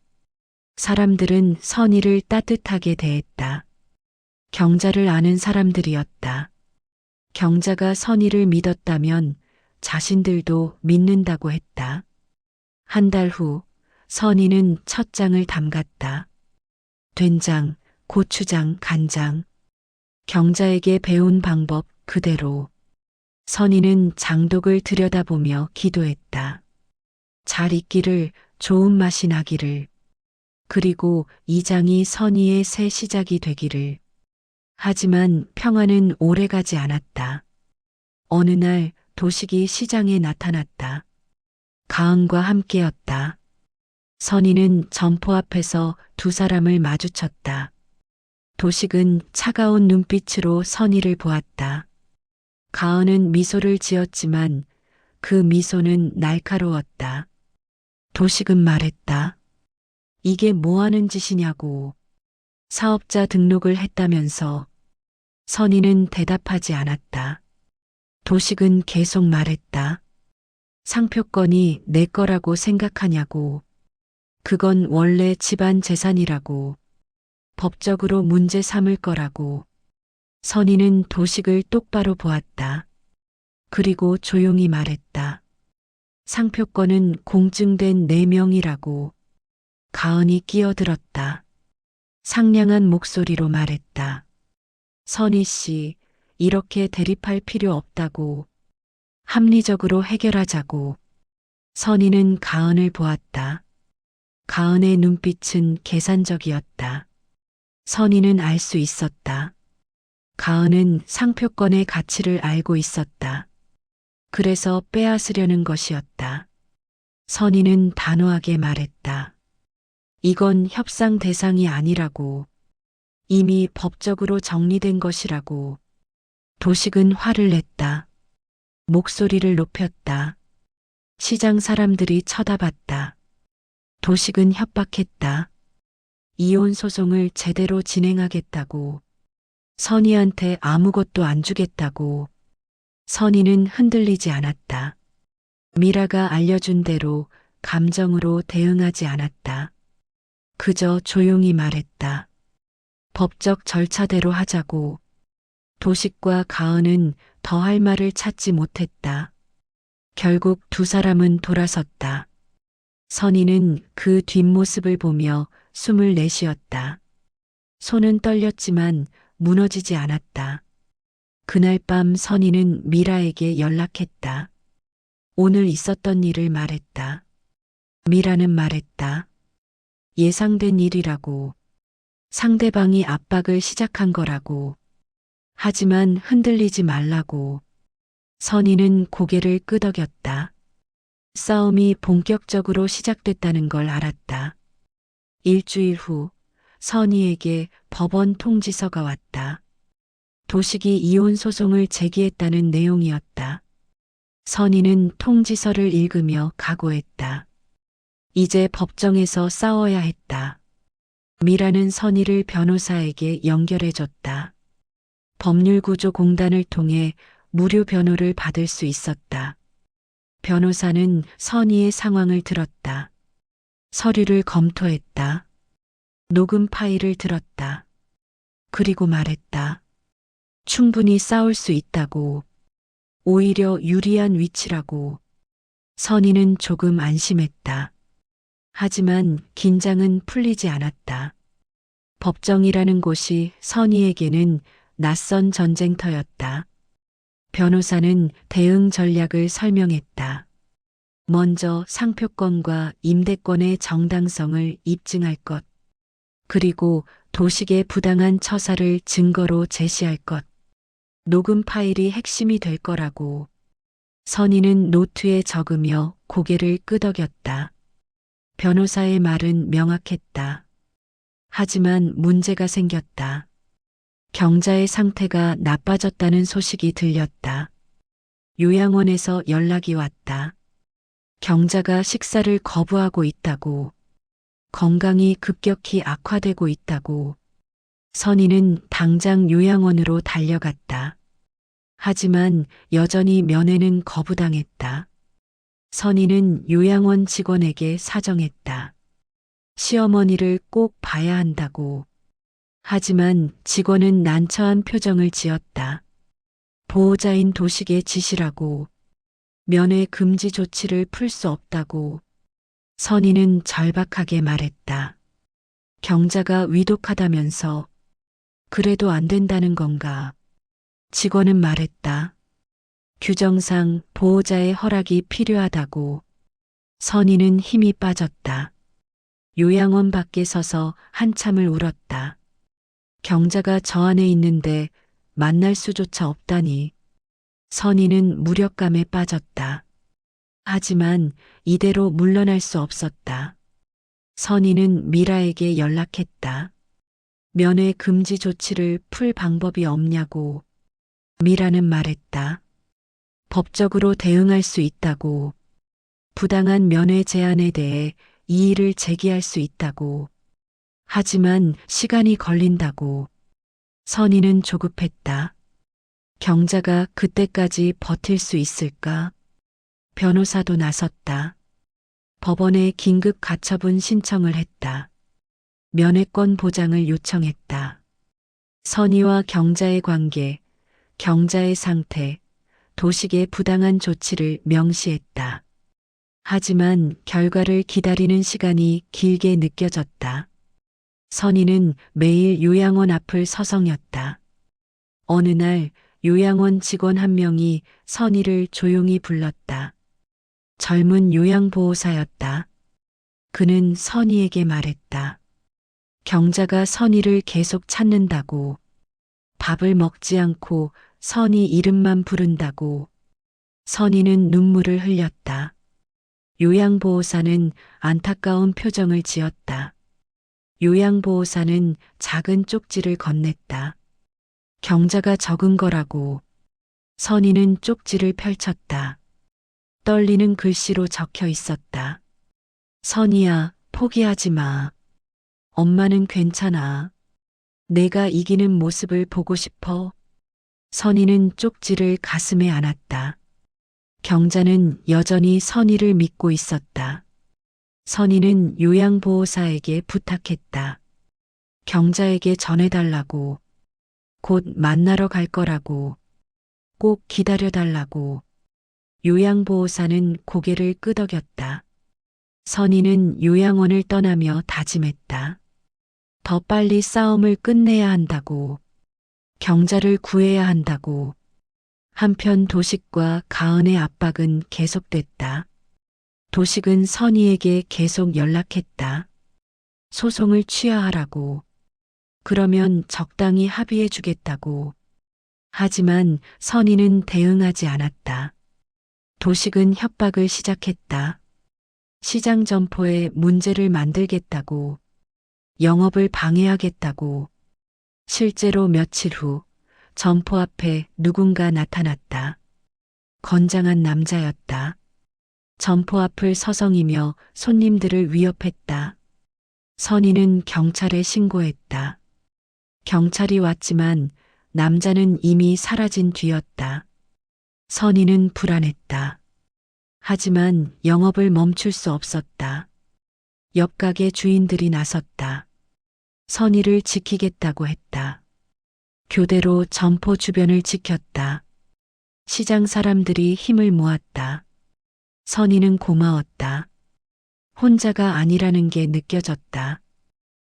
사람들은 선희를 따뜻하게 대했다. 경자를 아는 사람들이었다. 경자가 선희를 믿었다면 자신들도 믿는다고 했다. 한 달 후 선희는 첫 장을 담갔다. 된장, 고추장, 간장. 경자에게 배운 방법 그대로. 선희는 장독을 들여다보며 기도했다. 잘 익기를, 좋은 맛이 나기를. 그리고 이 장이 선희의 새 시작이 되기를. 하지만 평화는 오래가지 않았다. 어느 날 도식이 시장에 나타났다. 가은과 함께였다. 선희는 점포 앞에서 두 사람을 마주쳤다. 도식은 차가운 눈빛으로 선희를 보았다. 가은은 미소를 지었지만 그 미소는 날카로웠다. 도식은 말했다. 이게 뭐 하는 짓이냐고. 사업자 등록을 했다면서. 선희는 대답하지 않았다. 도식은 계속 말했다. 상표권이 내 거라고 생각하냐고. 그건 원래 집안 재산이라고. 법적으로 문제 삼을 거라고. 선희는 도식을 똑바로 보았다. 그리고 조용히 말했다. 상표권은 공증된 내 명이라고. 가은이 끼어들었다. 상냥한 목소리로 말했다. 선희 씨, 이렇게 대립할 필요 없다고. 합리적으로 해결하자고. 선희는 가은을 보았다. 가은의 눈빛은 계산적이었다. 선희는 알 수 있었다. 가은은 상표권의 가치를 알고 있었다. 그래서 빼앗으려는 것이었다. 선희는 단호하게 말했다. 이건 협상 대상이 아니라고. 이미 법적으로 정리된 것이라고. 도식은 화를 냈다. 목소리를 높였다. 시장 사람들이 쳐다봤다. 도식은 협박했다. 이혼 소송을 제대로 진행하겠다고. 선희한테 아무것도 안 주겠다고. 선희는 흔들리지 않았다. 미라가 알려준 대로 감정으로 대응하지 않았다. 그저 조용히 말했다. 법적 절차대로 하자고. 도식과 가은은 더 할 말을 찾지 못했다. 결국 두 사람은 돌아섰다. 선희는 그 뒷모습을 보며 숨을 내쉬었다. 손은 떨렸지만 무너지지 않았다. 그날 밤 선희는 미라에게 연락했다. 오늘 있었던 일을 말했다. 미라는 말했다. 예상된 일이라고. 상대방이 압박을 시작한 거라고. 하지만 흔들리지 말라고. 선희는 고개를 끄덕였다. 싸움이 본격적으로 시작됐다는 걸 알았다. 일주일 후 선희에게 법원 통지서가 왔다. 도식이 이혼 소송을 제기했다는 내용이었다. 선희는 통지서를 읽으며 각오했다. 이제 법정에서 싸워야 했다. 미라는 선희를 변호사에게 연결해줬다. 법률구조공단을 통해 무료 변호를 받을 수 있었다. 변호사는 선희의 상황을 들었다. 서류를 검토했다. 녹음 파일을 들었다. 그리고 말했다. 충분히 싸울 수 있다고. 오히려 유리한 위치라고. 선희는 조금 안심했다. 하지만 긴장은 풀리지 않았다. 법정이라는 곳이 선희에게는 낯선 전쟁터였다. 변호사는 대응 전략을 설명했다. 먼저 상표권과 임대권의 정당성을 입증할 것. 그리고 도식의 부당한 처사를 증거로 제시할 것. 녹음 파일이 핵심이 될 거라고. 선희는 노트에 적으며 고개를 끄덕였다. 변호사의 말은 명확했다. 하지만 문제가 생겼다. 경자의 상태가 나빠졌다는 소식이 들렸다. 요양원에서 연락이 왔다. 경자가 식사를 거부하고 있다고. 건강이 급격히 악화되고 있다고. 선희는 당장 요양원으로 달려갔다. 하지만 여전히 면회는 거부당했다. 선희는 요양원 직원에게 사정했다. 시어머니를 꼭 봐야 한다고. 하지만 직원은 난처한 표정을 지었다. 보호자인 도식의 지시라고. 면회 금지 조치를 풀 수 없다고. 선희는 절박하게 말했다. 경자가 위독하다면서. 그래도 안 된다는 건가? 직원은 말했다. 규정상 보호자의 허락이 필요하다고. 선희는 힘이 빠졌다. 요양원 밖에 서서 한참을 울었다. 경자가 저 안에 있는데 만날 수조차 없다니. 선희는 무력감에 빠졌다. 하지만 이대로 물러날 수 없었다. 선희는 미라에게 연락했다. 면회 금지 조치를 풀 방법이 없냐고. 미라는 말했다. 법적으로 대응할 수 있다고. 부당한 면회 제한에 대해 이의를 제기할 수 있다고. 하지만 시간이 걸린다고. 선희는 조급했다. 경자가 그때까지 버틸 수 있을까? 변호사도 나섰다. 법원에 긴급 가처분 신청을 했다. 면회권 보장을 요청했다. 선희와 경자의 관계, 경자의 상태, 도식의 부당한 조치를 명시했다. 하지만 결과를 기다리는 시간이 길게 느껴졌다. 선희는 매일 요양원 앞을 서성였다. 어느 날 요양원 직원 한 명이 선희를 조용히 불렀다. 젊은 요양보호사였다. 그는 선희에게 말했다. 경자가 선희를 계속 찾는다고. 밥을 먹지 않고 선희 이름만 부른다고. 선희는 눈물을 흘렸다. 요양보호사는 안타까운 표정을 지었다. 요양보호사는 작은 쪽지를 건넸다. 경자가 적은 거라고. 선희는 쪽지를 펼쳤다. 떨리는 글씨로 적혀 있었다. 선희야, 포기하지 마. 엄마는 괜찮아. 내가 이기는 모습을 보고 싶어. 선희는 쪽지를 가슴에 안았다. 경자는 여전히 선희를 믿고 있었다. 선희는 요양보호사에게 부탁했다. 경자에게 전해달라고. 곧 만나러 갈 거라고. 꼭 기다려달라고. 요양보호사는 고개를 끄덕였다. 선희는 요양원을 떠나며 다짐했다. 더 빨리 싸움을 끝내야 한다고. 경자를 구해야 한다고. 한편 도식과 가은의 압박은 계속됐다. 도식은 선희에게 계속 연락했다. 소송을 취하하라고. 그러면 적당히 합의해 주겠다고. 하지만 선희는 대응하지 않았다. 도식은 협박을 시작했다. 시장 점포에 문제를 만들겠다고. 영업을 방해하겠다고. 실제로 며칠 후 점포 앞에 누군가 나타났다. 건장한 남자였다. 점포 앞을 서성이며 손님들을 위협했다. 선희는 경찰에 신고했다. 경찰이 왔지만 남자는 이미 사라진 뒤였다. 선희는 불안했다. 하지만 영업을 멈출 수 없었다. 옆 가게 주인들이 나섰다. 선희를 지키겠다고 했다. 교대로 점포 주변을 지켰다. 시장 사람들이 힘을 모았다. 선희는 고마웠다. 혼자가 아니라는 게 느껴졌다.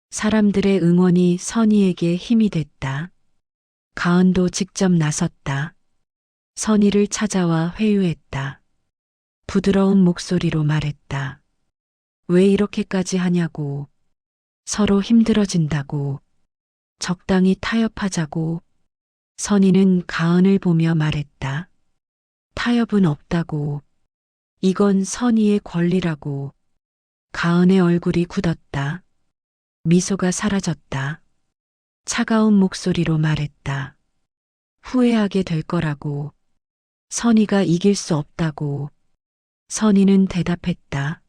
사람들의 응원이 선희에게 힘이 됐다. 가은도 직접 나섰다. 선희를 찾아와 회유했다. 부드러운 목소리로 말했다. 왜 이렇게까지 하냐고. 서로 힘들어진다고. 적당히 타협하자고. 선희는 가은을 보며 말했다. 타협은 없다고. 이건 선희의 권리라고. 가은의 얼굴이 굳었다. 미소가 사라졌다. 차가운 목소리로 말했다. 후회하게 될 거라고. 선희가 이길 수 없다고. 선희는 대답했다.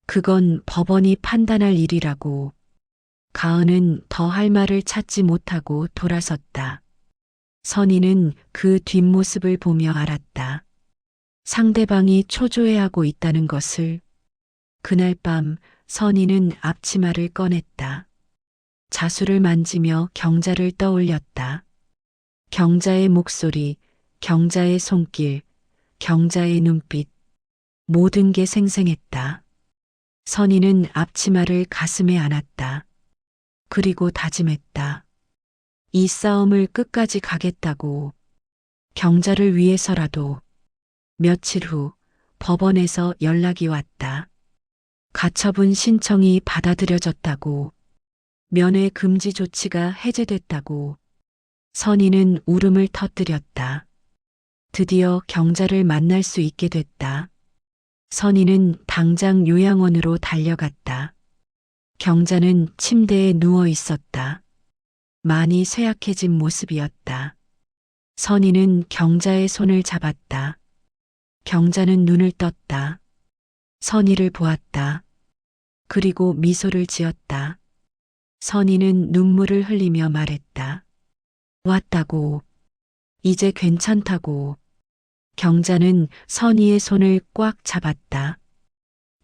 그건 법원이 판단할 일이라고. 가은은 더 할 말을 찾지 못하고 돌아섰다. 선희는 그 뒷모습을 보며 알았다. 상대방이 초조해하고 있다는 것을. 그날 밤 선희는 앞치마를 꺼냈다. 자수를 만지며 경자를 떠올렸다. 경자의 목소리, 경자의 손길, 경자의 눈빛, 모든 게 생생했다. 선희는 앞치마를 가슴에 안았다. 그리고 다짐했다. 이 싸움을 끝까지 가겠다고. 경자를 위해서라도. 며칠 후 법원에서 연락이 왔다. 가처분 신청이 받아들여졌다고. 면회 금지 조치가 해제됐다고. 선희는 울음을 터뜨렸다. 드디어 경자를 만날 수 있게 됐다. 선희는 당장 요양원으로 달려갔다. 경자는 침대에 누워 있었다. 많이 쇠약해진 모습이었다. 선희는 경자의 손을 잡았다. 경자는 눈을 떴다. 선희를 보았다. 그리고 미소를 지었다. 선희는 눈물을 흘리며 말했다. 왔다고. 이제 괜찮다고. 경자는 선희의 손을 꽉 잡았다.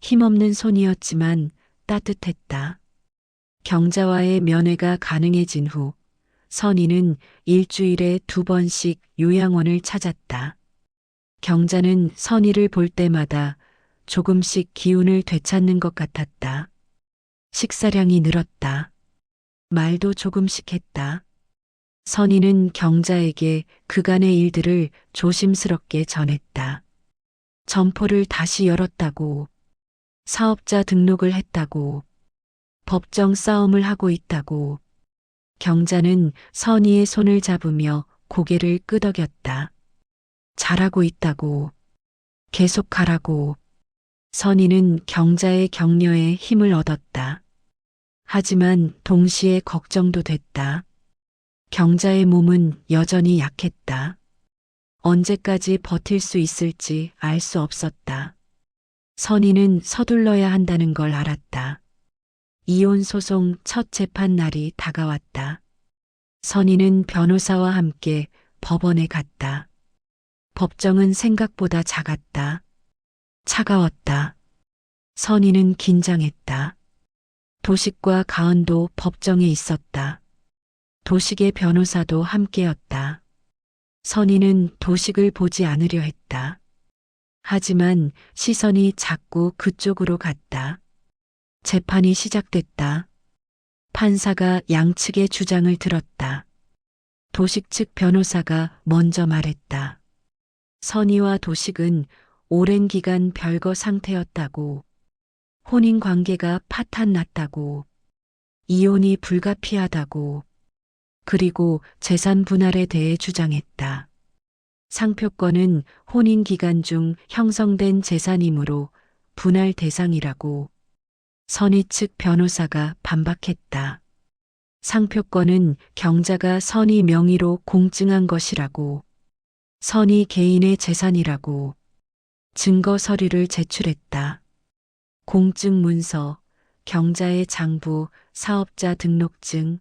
힘없는 손이었지만 따뜻했다. 경자와의 면회가 가능해진 후 선희는 일주일에 2번씩 요양원을 찾았다. 경자는 선희를 볼 때마다 조금씩 기운을 되찾는 것 같았다. 식사량이 늘었다. 말도 조금씩 했다. 선희는 경자에게 그간의 일들을 조심스럽게 전했다. 점포를 다시 열었다고. 사업자 등록을 했다고. 법정 싸움을 하고 있다고. 경자는 선희의 손을 잡으며 고개를 끄덕였다. 잘하고 있다고. 계속 가라고. 선희는 경자의 격려에 힘을 얻었다. 하지만 동시에 걱정도 됐다. 경자의 몸은 여전히 약했다. 언제까지 버틸 수 있을지 알 수 없었다. 선희는 서둘러야 한다는 걸 알았다. 이혼 소송 첫 재판 날이 다가왔다. 선희는 변호사와 함께 법원에 갔다. 법정은 생각보다 작았다. 차가웠다. 선희는 긴장했다. 도식과 가은도 법정에 있었다. 도식의 변호사도 함께였다. 선희는 도식을 보지 않으려 했다. 하지만 시선이 자꾸 그쪽으로 갔다. 재판이 시작됐다. 판사가 양측의 주장을 들었다. 도식 측 변호사가 먼저 말했다. 선희와 도식은 오랜 기간 별거 상태였다고. 혼인 관계가 파탄났다고. 이혼이 불가피하다고. 그리고 재산 분할에 대해 주장했다. 상표권은 혼인 기간 중 형성된 재산이므로 분할 대상이라고. 선희 측 변호사가 반박했다. 상표권은 경자가 선희 명의로 공증한 것이라고. 선희 개인의 재산이라고. 증거 서류를 제출했다. 공증 문서, 경자의 장부, 사업자 등록증.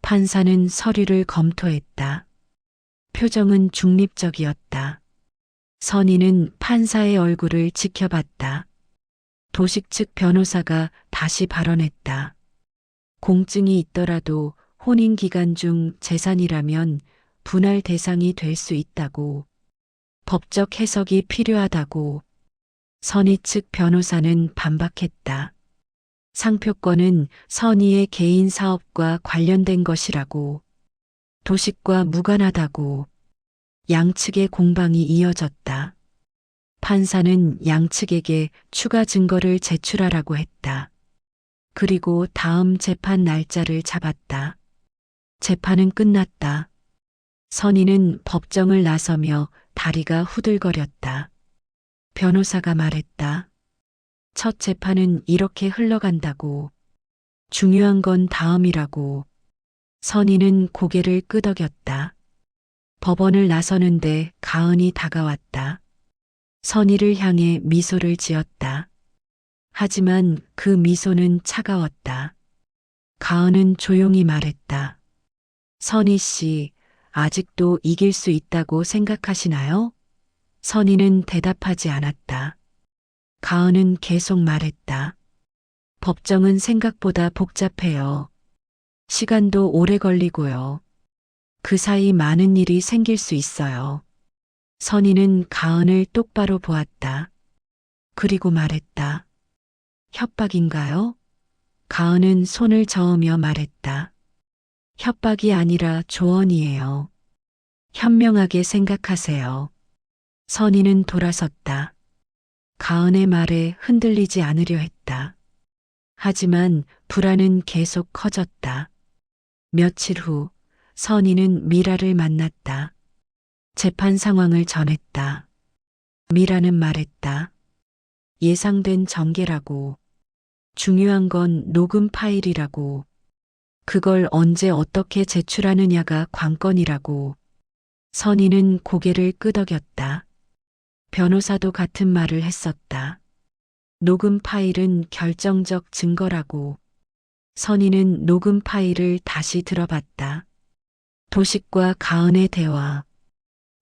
판사는 서류를 검토했다. 표정은 중립적이었다. 선희는 판사의 얼굴을 지켜봤다. 도식 측 변호사가 다시 발언했다. 공증이 있더라도 혼인 기간 중 재산이라면 분할 대상이 될 수 있다고. 법적 해석이 필요하다고. 선희 측 변호사는 반박했다. 상표권은 선희의 개인 사업과 관련된 것이라고. 도식과 무관하다고. 양측의 공방이 이어졌다. 판사는 양측에게 추가 증거를 제출하라고 했다. 그리고 다음 재판 날짜를 잡았다. 재판은 끝났다. 선희는 법정을 나서며 다리가 후들거렸다. 변호사가 말했다. 첫 재판은 이렇게 흘러간다고. 중요한 건 다음이라고. 선희는 고개를 끄덕였다. 법원을 나서는데 가은이 다가왔다. 선희를 향해 미소를 지었다. 하지만 그 미소는 차가웠다. 가은은 조용히 말했다. 선희 씨, 아직도 이길 수 있다고 생각하시나요? 선희는 대답하지 않았다. 가은은 계속 말했다. 법정은 생각보다 복잡해요. 시간도 오래 걸리고요. 그 사이 많은 일이 생길 수 있어요. 선희는 가은을 똑바로 보았다. 그리고 말했다. 협박인가요? 가은은 손을 저으며 말했다. 협박이 아니라 조언이에요. 현명하게 생각하세요. 선희는 돌아섰다. 가은의 말에 흔들리지 않으려 했다. 하지만 불안은 계속 커졌다. 며칠 후 선희는 미라를 만났다. 재판 상황을 전했다. 미라는 말했다. 예상된 전개라고. 중요한 건 녹음 파일이라고. 그걸 언제 어떻게 제출하느냐가 관건이라고. 선희는 고개를 끄덕였다. 변호사도 같은 말을 했었다. 녹음 파일은 결정적 증거라고. 선희는 녹음 파일을 다시 들어봤다. 도식과 가은의 대화.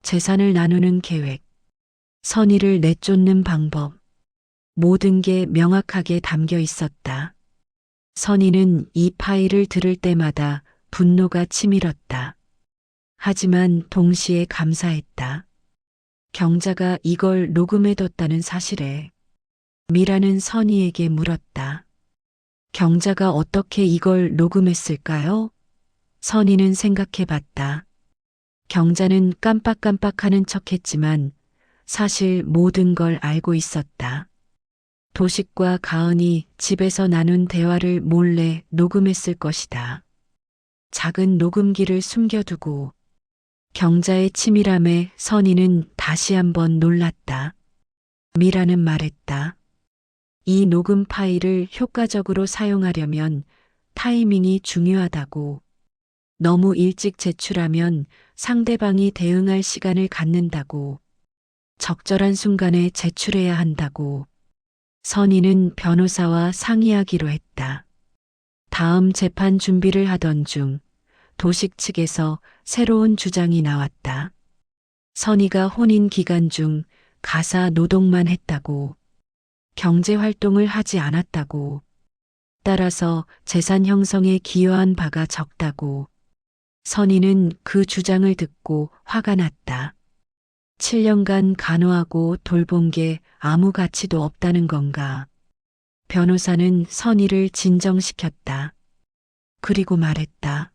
재산을 나누는 계획. 선희를 내쫓는 방법. 모든 게 명확하게 담겨 있었다. 선희는 이 파일을 들을 때마다 분노가 치밀었다. 하지만 동시에 감사했다. 경자가 이걸 녹음해뒀다는 사실에. 미라는 선희에게 물었다. 경자가 어떻게 이걸 녹음했을까요? 선희는 생각해봤다. 경자는 깜빡깜빡하는 척했지만 사실 모든 걸 알고 있었다. 도식과 가은이 집에서 나눈 대화를 몰래 녹음했을 것이다. 작은 녹음기를 숨겨두고 경자의 치밀함에 선희는 다시 한번 놀랐다. 미라는 말했다. 이 녹음 파일을 효과적으로 사용하려면 타이밍이 중요하다고. 너무 일찍 제출하면 상대방이 대응할 시간을 갖는다고. 적절한 순간에 제출해야 한다고. 선희는 변호사와 상의하기로 했다. 다음 재판 준비를 하던 중 도식 측에서 새로운 주장이 나왔다. 선희가 혼인 기간 중 가사 노동만 했다고. 경제 활동을 하지 않았다고. 따라서 재산 형성에 기여한 바가 적다고. 선희는 그 주장을 듣고 화가 났다. 7년간 간호하고 돌본 게 아무 가치도 없다는 건가. 변호사는 선희를 진정시켰다. 그리고 말했다.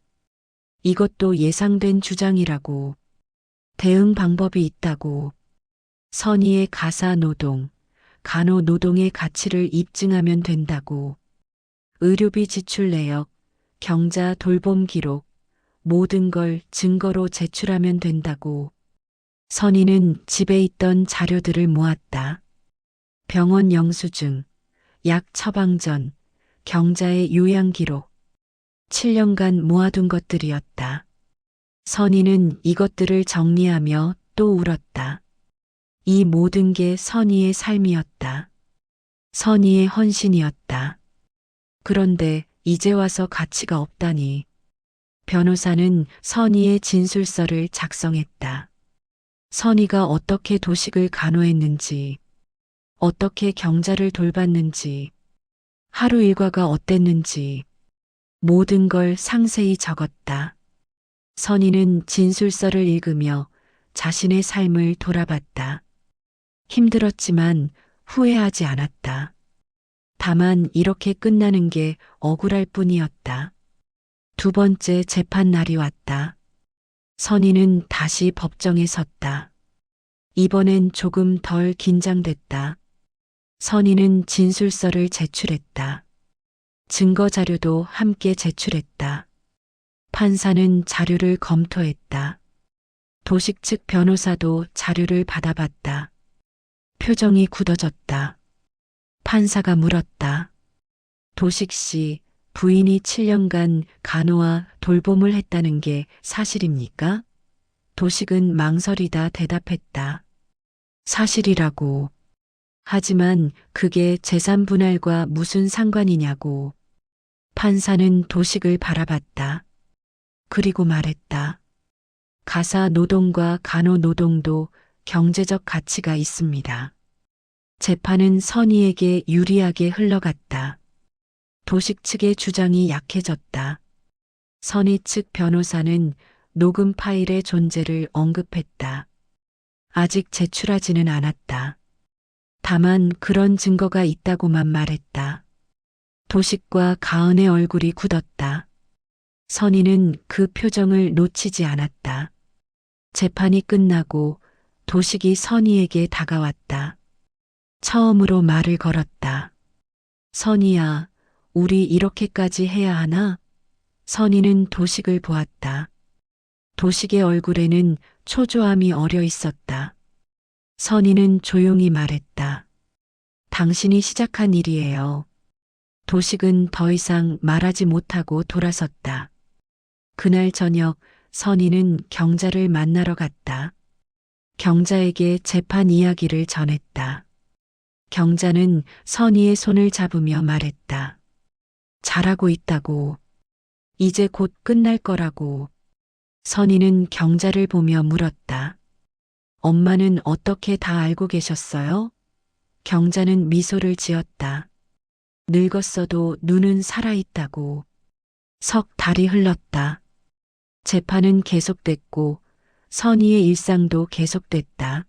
이것도 예상된 주장이라고. 대응 방법이 있다고. 선희의 가사 노동, 간호 노동의 가치를 입증하면 된다고. 의료비 지출 내역, 경자 돌봄 기록, 모든 걸 증거로 제출하면 된다고. 선희는 집에 있던 자료들을 모았다. 병원 영수증, 약 처방전, 경자의 요양 기록, 7년간 모아둔 것들이었다. 선희는 이것들을 정리하며 또 울었다. 이 모든 게 선희의 삶이었다. 선희의 헌신이었다. 그런데 이제 와서 가치가 없다니. 변호사는 선희의 진술서를 작성했다. 선희가 어떻게 도식을 간호했는지, 어떻게 경자를 돌봤는지, 하루 일과가 어땠는지, 모든 걸 상세히 적었다. 선희는 진술서를 읽으며 자신의 삶을 돌아봤다. 힘들었지만 후회하지 않았다. 다만 이렇게 끝나는 게 억울할 뿐이었다. 두 번째 재판 날이 왔다. 선희는 다시 법정에 섰다. 이번엔 조금 덜 긴장됐다. 선희는 진술서를 제출했다. 증거 자료도 함께 제출했다. 판사는 자료를 검토했다. 도식 측 변호사도 자료를 받아봤다. 표정이 굳어졌다. 판사가 물었다. 도식 씨, 부인이 7년간 간호와 돌봄을 했다는 게 사실입니까? 도식은 망설이다 대답했다. 사실이라고. 하지만 그게 재산 분할과 무슨 상관이냐고. 판사는 도식을 바라봤다. 그리고 말했다. 가사 노동과 간호 노동도 경제적 가치가 있습니다. 재판은 선희에게 유리하게 흘러갔다. 도식 측의 주장이 약해졌다. 선희 측 변호사는 녹음 파일의 존재를 언급했다. 아직 제출하지는 않았다. 다만 그런 증거가 있다고만 말했다. 도식과 가은의 얼굴이 굳었다. 선희는 그 표정을 놓치지 않았다. 재판이 끝나고 도식이 선희에게 다가왔다. 처음으로 말을 걸었다. 선희야, 우리 이렇게까지 해야 하나? 선희는 도식을 보았다. 도식의 얼굴에는 초조함이 어려 있었다. 선희는 조용히 말했다. 당신이 시작한 일이에요. 도식은 더 이상 말하지 못하고 돌아섰다. 그날 저녁 선희는 경자를 만나러 갔다. 경자에게 재판 이야기를 전했다. 경자는 선희의 손을 잡으며 말했다. 잘하고 있다고. 이제 곧 끝날 거라고. 선희는 경자를 보며 물었다. 엄마는 어떻게 다 알고 계셨어요? 경자는 미소를 지었다. 늙었어도 눈은 살아있다고. 석 달이 흘렀다. 재판은 계속됐고 선희의 일상도 계속됐다.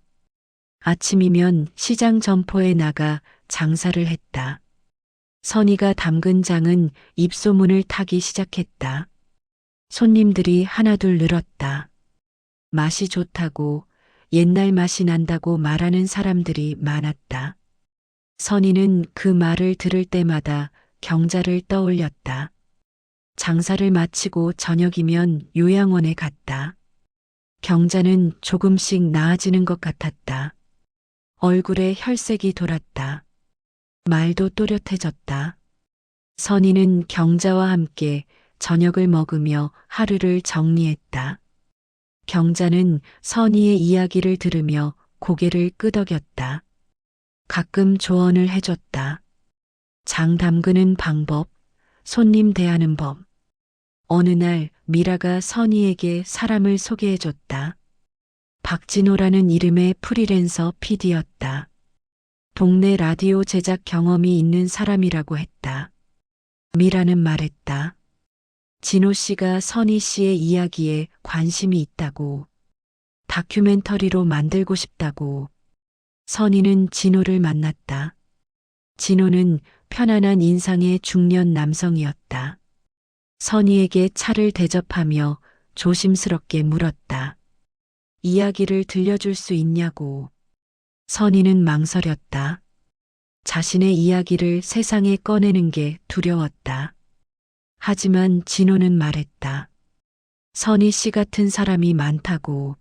아침이면 시장 점포에 나가 장사를 했다. 선희가 담근 장은 입소문을 타기 시작했다. 손님들이 하나둘 늘었다. 맛이 좋다고 옛날 맛이 난다고 말하는 사람들이 많았다. 선희는 그 말을 들을 때마다 경자를 떠올렸다. 장사를 마치고 저녁이면 요양원에 갔다. 경자는 조금씩 나아지는 것 같았다. 얼굴에 혈색이 돌았다. 말도 또렷해졌다. 선희는 경자와 함께 저녁을 먹으며 하루를 정리했다. 경자는 선희의 이야기를 들으며 고개를 끄덕였다. 가끔 조언을 해줬다. 장 담그는 방법, 손님 대하는 법. 어느 날 미라가 선희에게 사람을 소개해줬다. 박진호라는 이름의 프리랜서 PD였다. 동네 라디오 제작 경험이 있는 사람이라고 했다. 미라는 말했다. 진호 씨가 선희 씨의 이야기에 관심이 있다고. 다큐멘터리로 만들고 싶다고. 선희는 진호를 만났다. 진호는 편안한 인상의 중년 남성이었다. 선희에게 차를 대접하며 조심스럽게 물었다. 이야기를 들려줄 수 있냐고. 선희는 망설였다. 자신의 이야기를 세상에 꺼내는 게 두려웠다. 하지만 진호는 말했다. 선희 씨 같은 사람이 많다고.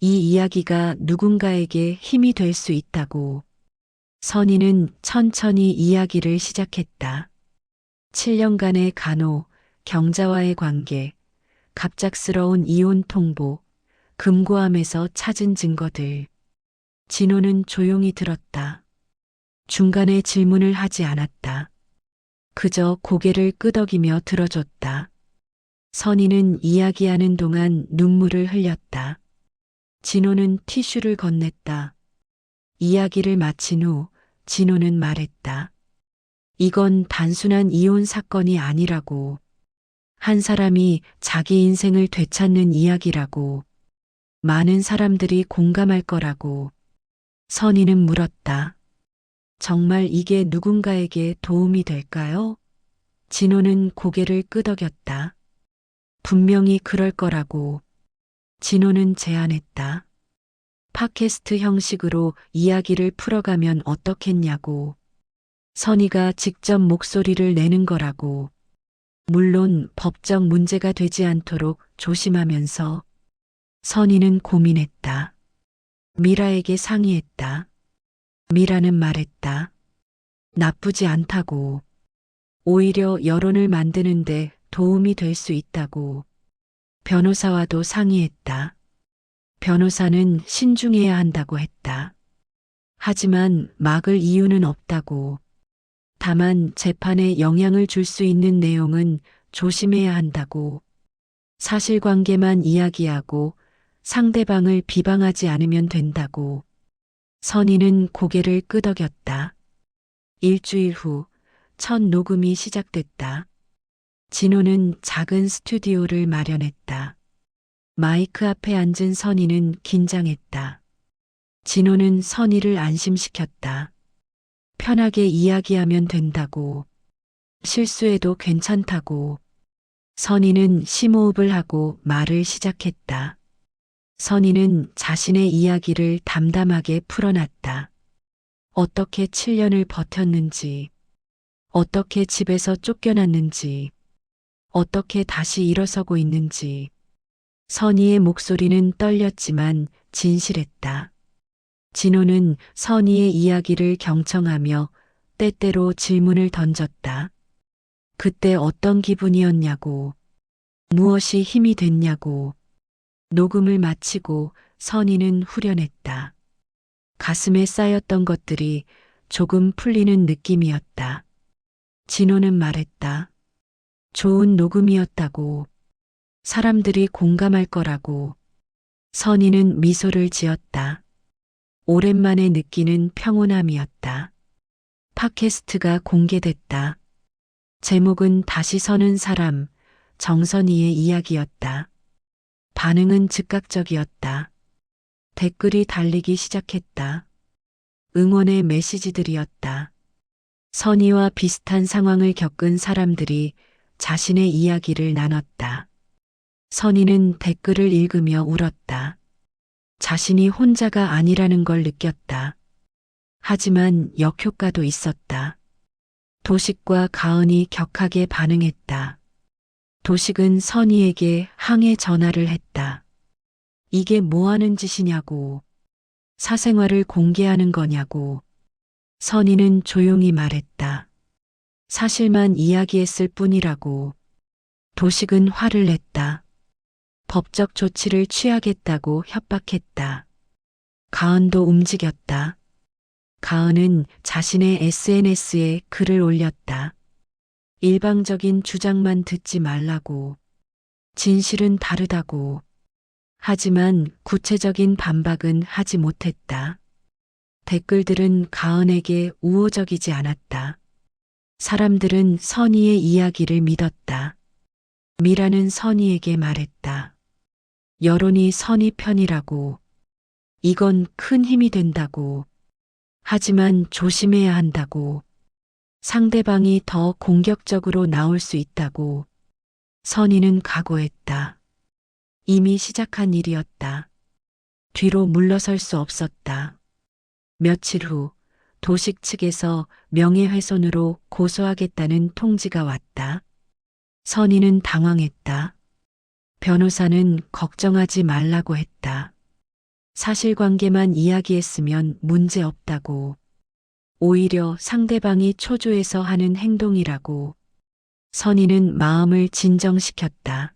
이 이야기가 누군가에게 힘이 될 수 있다고. 선희는 천천히 이야기를 시작했다. 7년간의 간호, 경자와의 관계, 갑작스러운 이혼 통보, 금고함에서 찾은 증거들. 진호는 조용히 들었다. 중간에 질문을 하지 않았다. 그저 고개를 끄덕이며 들어줬다. 선희는 이야기하는 동안 눈물을 흘렸다. 진호는 티슈를 건넸다. 이야기를 마친 후 진호는 말했다. 이건 단순한 이혼 사건이 아니라고. 한 사람이 자기 인생을 되찾는 이야기라고. 많은 사람들이 공감할 거라고. 선희는 물었다. 정말 이게 누군가에게 도움이 될까요? 진호는 고개를 끄덕였다. 분명히 그럴 거라고. 진호는 제안했다. 팟캐스트 형식으로 이야기를 풀어가면 어떻겠냐고. 선희가 직접 목소리를 내는 거라고. 물론 법적 문제가 되지 않도록 조심하면서. 선희는 고민했다. 미라에게 상의했다. 미라는 말했다. 나쁘지 않다고. 오히려 여론을 만드는데 도움이 될 수 있다고. 변호사와도 상의했다. 변호사는 신중해야 한다고 했다. 하지만 막을 이유는 없다고. 다만 재판에 영향을 줄 수 있는 내용은 조심해야 한다고. 사실관계만 이야기하고 상대방을 비방하지 않으면 된다고. 선희는 고개를 끄덕였다. 일주일 후 첫 녹음이 시작됐다. 진호는 작은 스튜디오를 마련했다. 마이크 앞에 앉은 선희는 긴장했다. 진호는 선희를 안심시켰다. 편하게 이야기하면 된다고. 실수해도 괜찮다고. 선희는 심호흡을 하고 말을 시작했다. 선희는 자신의 이야기를 담담하게 풀어놨다. 어떻게 7년을 버텼는지, 어떻게 집에서 쫓겨났는지, 어떻게 다시 일어서고 있는지. 선희의 목소리는 떨렸지만 진실했다. 진호는 선희의 이야기를 경청하며 때때로 질문을 던졌다. 그때 어떤 기분이었냐고, 무엇이 힘이 됐냐고. 녹음을 마치고 선희는 후련했다. 가슴에 쌓였던 것들이 조금 풀리는 느낌이었다. 진호는 말했다. 좋은 녹음이었다고. 사람들이 공감할 거라고. 선희는 미소를 지었다. 오랜만에 느끼는 평온함이었다. 팟캐스트가 공개됐다. 제목은 다시 서는 사람, 정선희의 이야기였다. 반응은 즉각적이었다. 댓글이 달리기 시작했다. 응원의 메시지들이었다. 선희와 비슷한 상황을 겪은 사람들이 자신의 이야기를 나눴다. 선희는 댓글을 읽으며 울었다. 자신이 혼자가 아니라는 걸 느꼈다. 하지만 역효과도 있었다. 도식과 가은이 격하게 반응했다. 도식은 선희에게 항해 전화를 했다. 이게 뭐 하는 짓이냐고. 사생활을 공개하는 거냐고. 선희는 조용히 말했다. 사실만 이야기했을 뿐이라고. 도식은 화를 냈다. 법적 조치를 취하겠다고 협박했다. 가은도 움직였다. 가은은 자신의 SNS에 글을 올렸다. 일방적인 주장만 듣지 말라고. 진실은 다르다고. 하지만 구체적인 반박은 하지 못했다. 댓글들은 가은에게 우호적이지 않았다. 사람들은 선희의 이야기를 믿었다. 미라는 선희에게 말했다. 여론이 선희 편이라고. 이건 큰 힘이 된다고. 하지만 조심해야 한다고. 상대방이 더 공격적으로 나올 수 있다고. 선희는 각오했다. 이미 시작한 일이었다. 뒤로 물러설 수 없었다. 며칠 후 도식 측에서 명예훼손으로 고소하겠다는 통지가 왔다. 선희는 당황했다. 변호사는 걱정하지 말라고 했다. 사실관계만 이야기했으면 문제 없다고. 오히려 상대방이 초조해서 하는 행동이라고. 선희는 마음을 진정시켰다.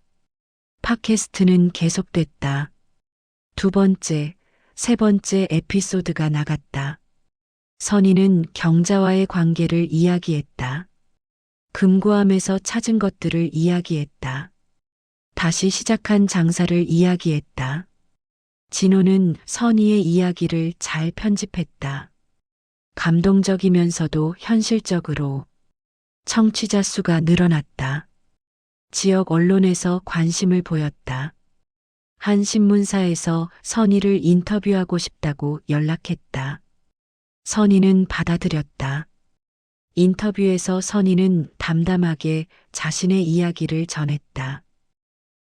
팟캐스트는 계속됐다. 두 번째, 세 번째 에피소드가 나갔다. 선희는 경자와의 관계를 이야기했다. 금고함에서 찾은 것들을 이야기했다. 다시 시작한 장사를 이야기했다. 진호는 선희의 이야기를 잘 편집했다. 감동적이면서도 현실적으로. 청취자 수가 늘어났다. 지역 언론에서 관심을 보였다. 한 신문사에서 선희를 인터뷰하고 싶다고 연락했다. 선희는 받아들였다. 인터뷰에서 선희는 담담하게 자신의 이야기를 전했다.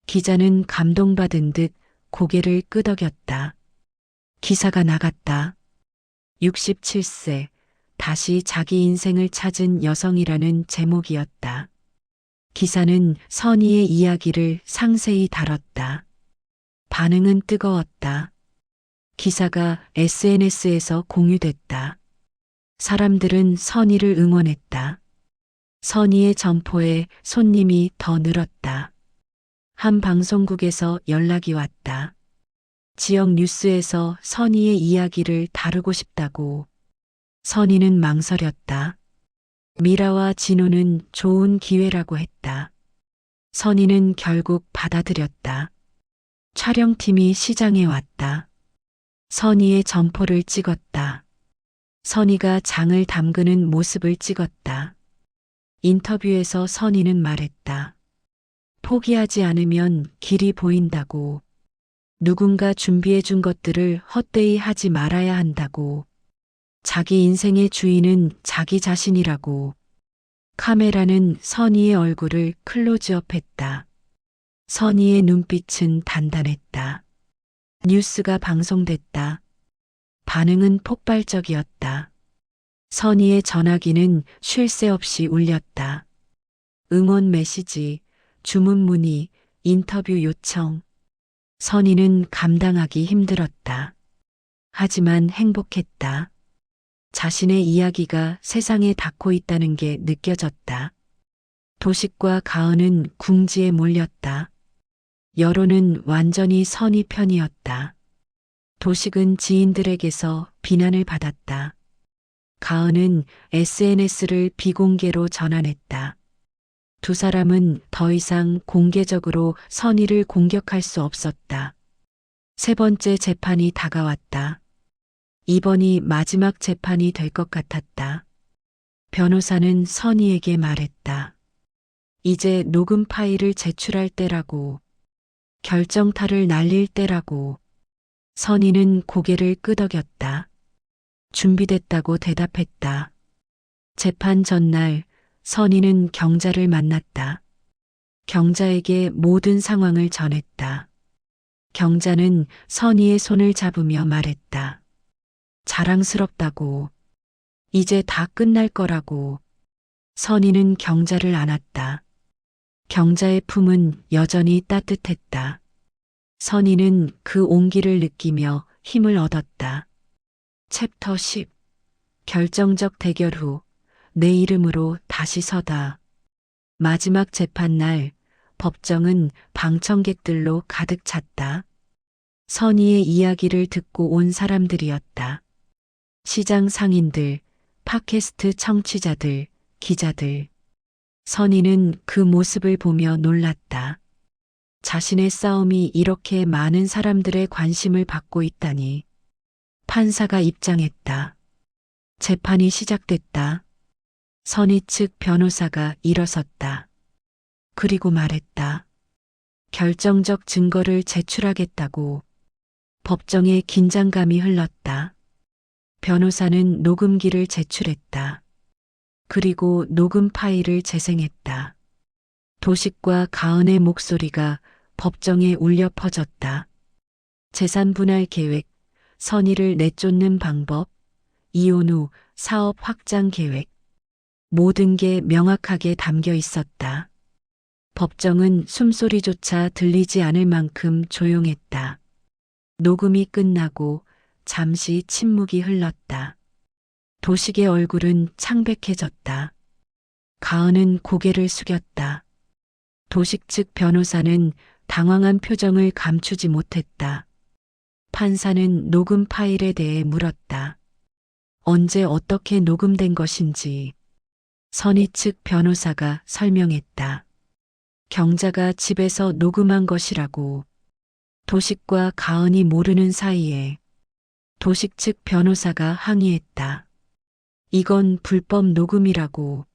기자는 감동받은 듯 고개를 끄덕였다. 기사가 나갔다. 67세, 다시 자기 인생을 찾은 여성이라는 제목이었다. 기사는 선희의 이야기를 상세히 다뤘다. 반응은 뜨거웠다. 기사가 SNS에서 공유됐다. 사람들은 선희를 응원했다. 선희의 점포에 손님이 더 늘었다. 한 방송국에서 연락이 왔다. 지역 뉴스에서 선희의 이야기를 다루고 싶다고. 선희는 망설였다. 미라와 진호는 좋은 기회라고 했다. 선희는 결국 받아들였다. 촬영팀이 시장에 왔다. 선희의 점포를 찍었다. 선희가 장을 담그는 모습을 찍었다. 인터뷰에서 선희는 말했다. 포기하지 않으면 길이 보인다고. 누군가 준비해준 것들을 헛되이 하지 말아야 한다고. 자기 인생의 주인은 자기 자신이라고. 카메라는 선희의 얼굴을 클로즈업했다. 선희의 눈빛은 단단했다. 뉴스가 방송됐다. 반응은 폭발적이었다. 선희의 전화기는 쉴 새 없이 울렸다. 응원 메시지, 주문 문의, 인터뷰 요청. 선희는 감당하기 힘들었다. 하지만 행복했다. 자신의 이야기가 세상에 닿고 있다는 게 느껴졌다. 도식과 가은은 궁지에 몰렸다. 여론은 완전히 선희 편이었다. 도식은 지인들에게서 비난을 받았다. 가은은 SNS를 비공개로 전환했다. 두 사람은 더 이상 공개적으로 선희를 공격할 수 없었다. 세 번째 재판이 다가왔다. 이번이 마지막 재판이 될 것 같았다. 변호사는 선희에게 말했다. 이제 녹음 파일을 제출할 때라고. 결정타를 날릴 때라고. 선희는 고개를 끄덕였다. 준비됐다고 대답했다. 재판 전날 선희는 경자를 만났다. 경자에게 모든 상황을 전했다. 경자는 선희의 손을 잡으며 말했다. 자랑스럽다고. 이제 다 끝날 거라고. 선희는 경자를 안았다. 경자의 품은 여전히 따뜻했다. 선희는 그 온기를 느끼며 힘을 얻었다. 챕터 10. 결정적 대결 후 내 이름으로 다시 서다. 마지막 재판날 법정은 방청객들로 가득 찼다. 선희의 이야기를 듣고 온 사람들이었다. 시장 상인들, 팟캐스트 청취자들, 기자들. 선희는 그 모습을 보며 놀랐다. 자신의 싸움이 이렇게 많은 사람들의 관심을 받고 있다니. 판사가 입장했다. 재판이 시작됐다. 선희 측 변호사가 일어섰다. 그리고 말했다. 결정적 증거를 제출하겠다고. 법정에 긴장감이 흘렀다. 변호사는 녹음기를 제출했다. 그리고 녹음 파일을 재생했다. 도식과 가은의 목소리가 법정에 울려 퍼졌다. 재산 분할 계획, 선의를 내쫓는 방법, 이혼 후 사업 확장 계획. 모든 게 명확하게 담겨 있었다. 법정은 숨소리조차 들리지 않을 만큼 조용했다. 녹음이 끝나고 잠시 침묵이 흘렀다. 도식의 얼굴은 창백해졌다. 가은은 고개를 숙였다. 도식 측 변호사는 당황한 표정을 감추지 못했다. 판사는 녹음 파일에 대해 물었다. 언제 어떻게 녹음된 것인지. 선희 측 변호사가 설명했다. 경자가 집에서 녹음한 것이라고. 도식과 가은이 모르는 사이에. 도식 측 변호사가 항의했다. 이건 불법 녹음이라고.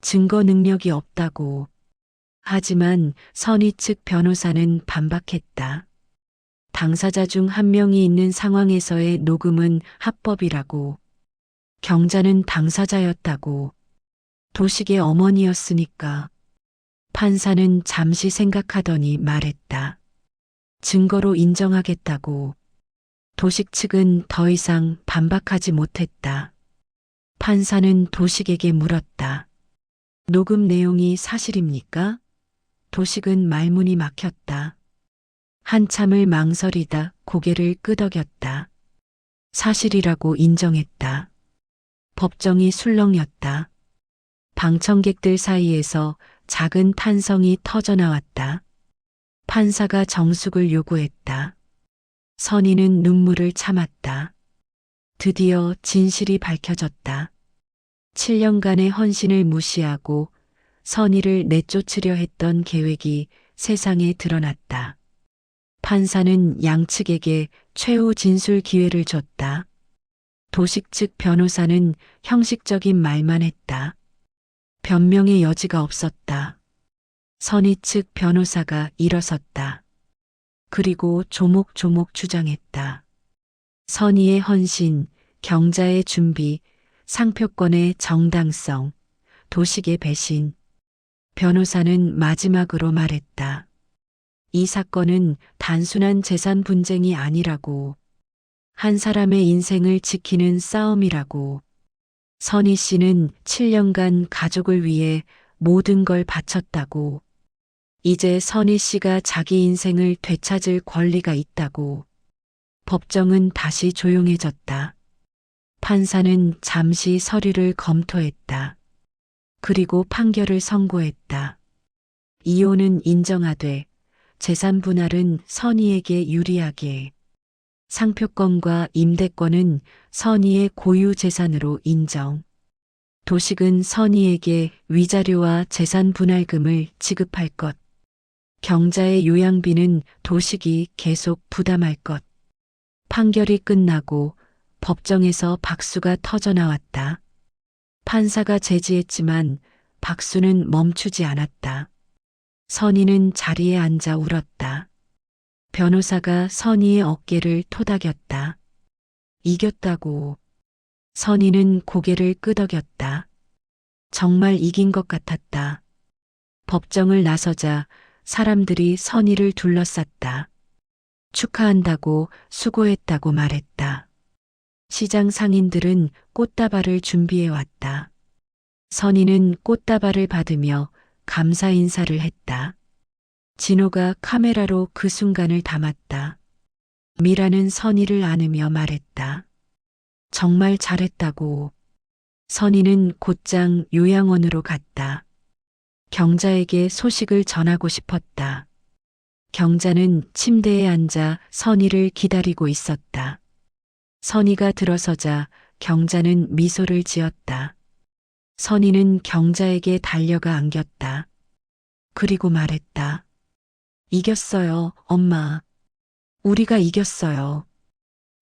증거 능력이 없다고. 하지만 선희 측 변호사는 반박했다. 당사자 중 한 명이 있는 상황에서의 녹음은 합법이라고. 경자는 당사자였다고. 도식의 어머니였으니까. 판사는 잠시 생각하더니 말했다. 증거로 인정하겠다고. 도식 측은 더 이상 반박하지 못했다. 판사는 도식에게 물었다. 녹음 내용이 사실입니까? 도식은 말문이 막혔다. 한참을 망설이다 고개를 끄덕였다. 사실이라고 인정했다. 법정이 술렁였다. 방청객들 사이에서 작은 탄성이 터져나왔다. 판사가 정숙을 요구했다. 선희는 눈물을 참았다. 드디어 진실이 밝혀졌다. 7년간의 헌신을 무시하고 선희를 내쫓으려 했던 계획이 세상에 드러났다. 판사는 양측에게 최후 진술 기회를 줬다. 도식 측 변호사는 형식적인 말만 했다. 변명의 여지가 없었다. 선희 측 변호사가 일어섰다. 그리고 조목조목 주장했다. 선희의 헌신, 경자의 준비, 상표권의 정당성, 도식의 배신. 변호사는 마지막으로 말했다. 이 사건은 단순한 재산 분쟁이 아니라고. 한 사람의 인생을 지키는 싸움이라고. 선희 씨는 7년간 가족을 위해 모든 걸 바쳤다고. 이제 선희 씨가 자기 인생을 되찾을 권리가 있다고. 법정은 다시 조용해졌다. 판사는 잠시 서류를 검토했다. 그리고 판결을 선고했다. 이혼은 인정하되 재산 분할은 선희에게 유리하게. 상표권과 임대권은 선희의 고유 재산으로 인정. 도식은 선희에게 위자료와 재산 분할금을 지급할 것. 경자의 요양비는 도식이 계속 부담할 것. 판결이 끝나고 법정에서 박수가 터져나왔다. 판사가 제지했지만 박수는 멈추지 않았다. 선희는 자리에 앉아 울었다. 변호사가 선희의 어깨를 토닥였다. 이겼다고. 선희는 고개를 끄덕였다. 정말 이긴 것 같았다. 법정을 나서자 사람들이 선희를 둘러쌌다. 축하한다고 수고했다고 말했다. 시장 상인들은 꽃다발을 준비해 왔다. 선희는 꽃다발을 받으며 감사 인사를 했다. 진호가 카메라로 그 순간을 담았다. 미라는 선희를 안으며 말했다. 정말 잘했다고. 선희는 곧장 요양원으로 갔다. 경자에게 소식을 전하고 싶었다. 경자는 침대에 앉아 선희를 기다리고 있었다. 선희가 들어서자 경자는 미소를 지었다. 선희는 경자에게 달려가 안겼다. 그리고 말했다. 이겼어요, 엄마. 우리가 이겼어요.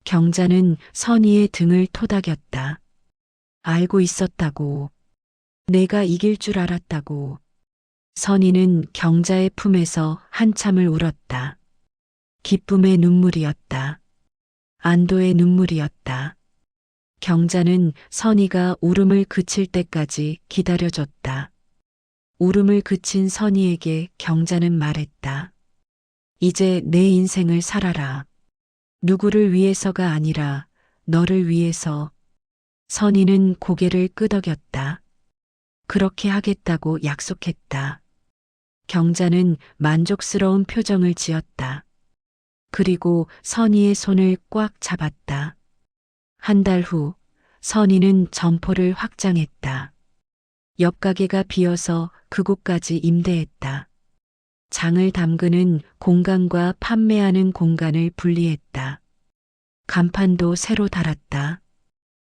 경자는 선희의 등을 토닥였다. 알고 있었다고. 내가 이길 줄 알았다고. 선희는 경자의 품에서 한참을 울었다. 기쁨의 눈물이었다. 안도의 눈물이었다. 경자는 선희가 울음을 그칠 때까지 기다려줬다. 울음을 그친 선희에게 경자는 말했다. 이제 내 인생을 살아라. 누구를 위해서가 아니라 너를 위해서. 선희는 고개를 끄덕였다. 그렇게 하겠다고 약속했다. 경자는 만족스러운 표정을 지었다. 그리고 선희의 손을 꽉 잡았다. 한 달 후 선희는 점포를 확장했다. 옆 가게가 비어서 그곳까지 임대했다. 장을 담그는 공간과 판매하는 공간을 분리했다. 간판도 새로 달았다.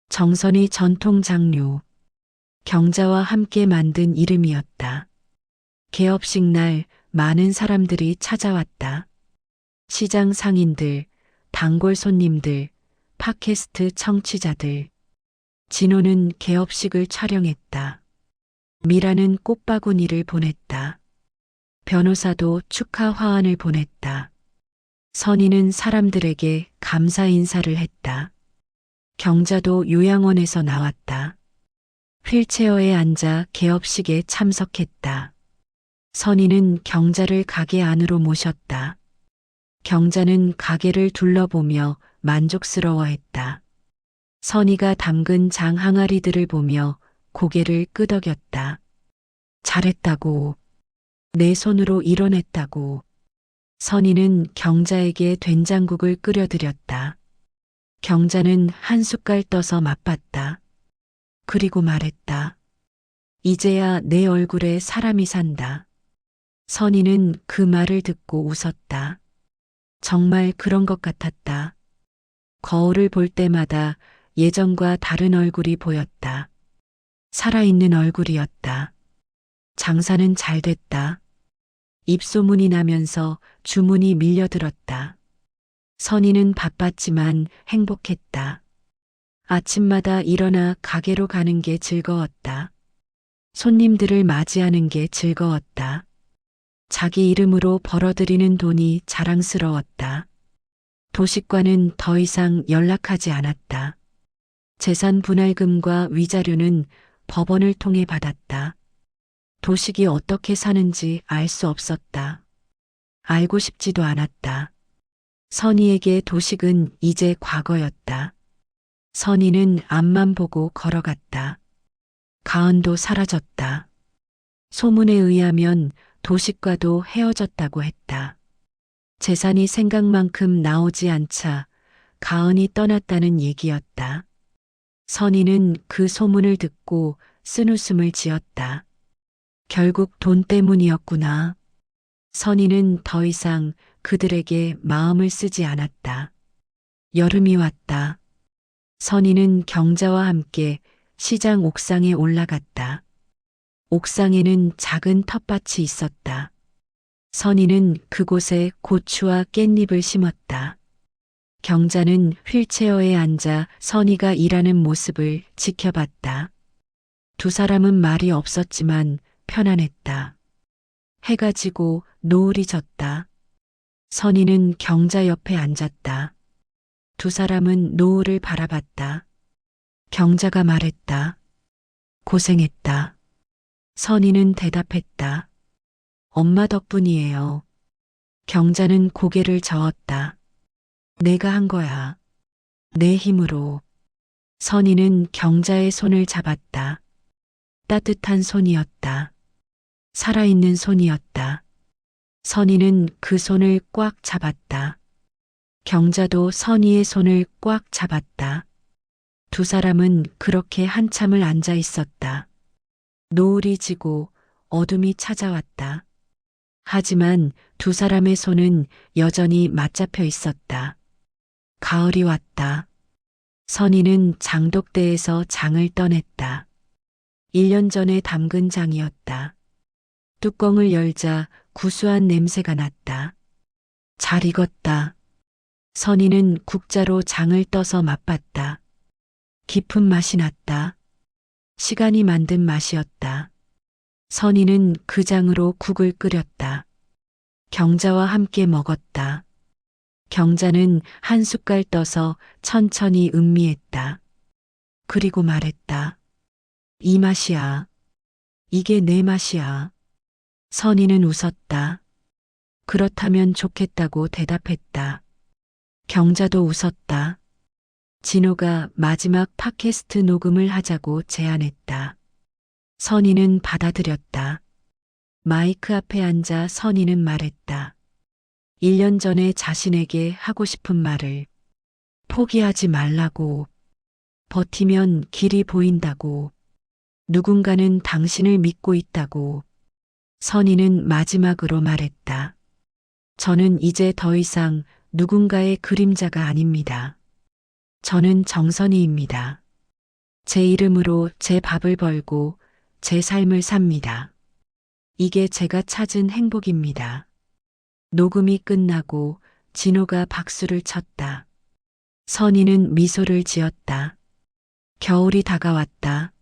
정선희 전통 장류. 경자와 함께 만든 이름이었다. 개업식 날 많은 사람들이 찾아왔다. 시장 상인들, 단골 손님들, 팟캐스트 청취자들. 진호는 개업식을 촬영했다. 미라는 꽃바구니를 보냈다. 변호사도 축하 화환을 보냈다. 선희는 사람들에게 감사 인사를 했다. 경자도 요양원에서 나왔다. 휠체어에 앉아 개업식에 참석했다. 선희는 경자를 가게 안으로 모셨다. 경자는 가게를 둘러보며 만족스러워했다. 선희가 담근 장 항아리들을 보며 고개를 끄덕였다. 잘했다고. 내 손으로 이뤄냈다고. 선희는 경자에게 된장국을 끓여드렸다. 경자는 한 숟갈 떠서 맛봤다. 그리고 말했다. 이제야 내 얼굴에 사람이 산다. 선희는 그 말을 듣고 웃었다. 정말 그런 것 같았다. 거울을 볼 때마다 예전과 다른 얼굴이 보였다. 살아있는 얼굴이었다. 장사는 잘 됐다. 입소문이 나면서 주문이 밀려들었다. 선희는 바빴지만 행복했다. 아침마다 일어나 가게로 가는 게 즐거웠다. 손님들을 맞이하는 게 즐거웠다. 자기 이름으로 벌어들이는 돈이 자랑스러웠다. 도식과는 더 이상 연락하지 않았다. 재산 분할금과 위자료는 법원을 통해 받았다. 도식이 어떻게 사는지 알 수 없었다. 알고 싶지도 않았다. 선희에게 도식은 이제 과거였다. 선희는 앞만 보고 걸어갔다. 가은도 사라졌다. 소문에 의하면 도식과도 헤어졌다고 했다. 재산이 생각만큼 나오지 않자 가은이 떠났다는 얘기였다. 선희는 그 소문을 듣고 쓴웃음을 지었다. 결국 돈 때문이었구나. 선희는 더 이상 그들에게 마음을 쓰지 않았다. 여름이 왔다. 선희는 경자와 함께 시장 옥상에 올라갔다. 옥상에는 작은 텃밭이 있었다. 선희는 그곳에 고추와 깻잎을 심었다. 경자는 휠체어에 앉아 선희가 일하는 모습을 지켜봤다. 두 사람은 말이 없었지만 편안했다. 해가 지고 노을이 졌다. 선희는 경자 옆에 앉았다. 두 사람은 노을을 바라봤다. 경자가 말했다. 고생했다. 선희는 대답했다. 엄마 덕분이에요. 경자는 고개를 저었다. 내가 한 거야. 내 힘으로. 선희는 경자의 손을 잡았다. 따뜻한 손이었다. 살아있는 손이었다. 선희는 그 손을 꽉 잡았다. 경자도 선희의 손을 꽉 잡았다. 두 사람은 그렇게 한참을 앉아 있었다. 노을이 지고 어둠이 찾아왔다. 하지만 두 사람의 손은 여전히 맞잡혀 있었다. 가을이 왔다. 선희는 장독대에서 장을 떠냈다. 1년 전에 담근 장이었다. 뚜껑을 열자 구수한 냄새가 났다. 잘 익었다. 선희는 국자로 장을 떠서 맛봤다. 깊은 맛이 났다. 시간이 만든 맛이었다. 선희는 그 장으로 국을 끓였다. 경자와 함께 먹었다. 경자는 한 숟갈 떠서 천천히 음미했다. 그리고 말했다. 이 맛이야. 이게 내 맛이야. 선희는 웃었다. 그렇다면 좋겠다고 대답했다. 경자도 웃었다. 진호가 마지막 팟캐스트 녹음을 하자고 제안했다. 선희는 받아들였다. 마이크 앞에 앉아 선희는 말했다. 1년 전에 자신에게 하고 싶은 말을. 포기하지 말라고. 버티면 길이 보인다고. 누군가는 당신을 믿고 있다고. 선희는 마지막으로 말했다. 저는 이제 더 이상 누군가의 그림자가 아닙니다. 저는 정선희입니다. 제 이름으로 제 밥을 벌고 제 삶을 삽니다. 이게 제가 찾은 행복입니다. 녹음이 끝나고 진호가 박수를 쳤다. 선희는 미소를 지었다. 겨울이 다가왔다.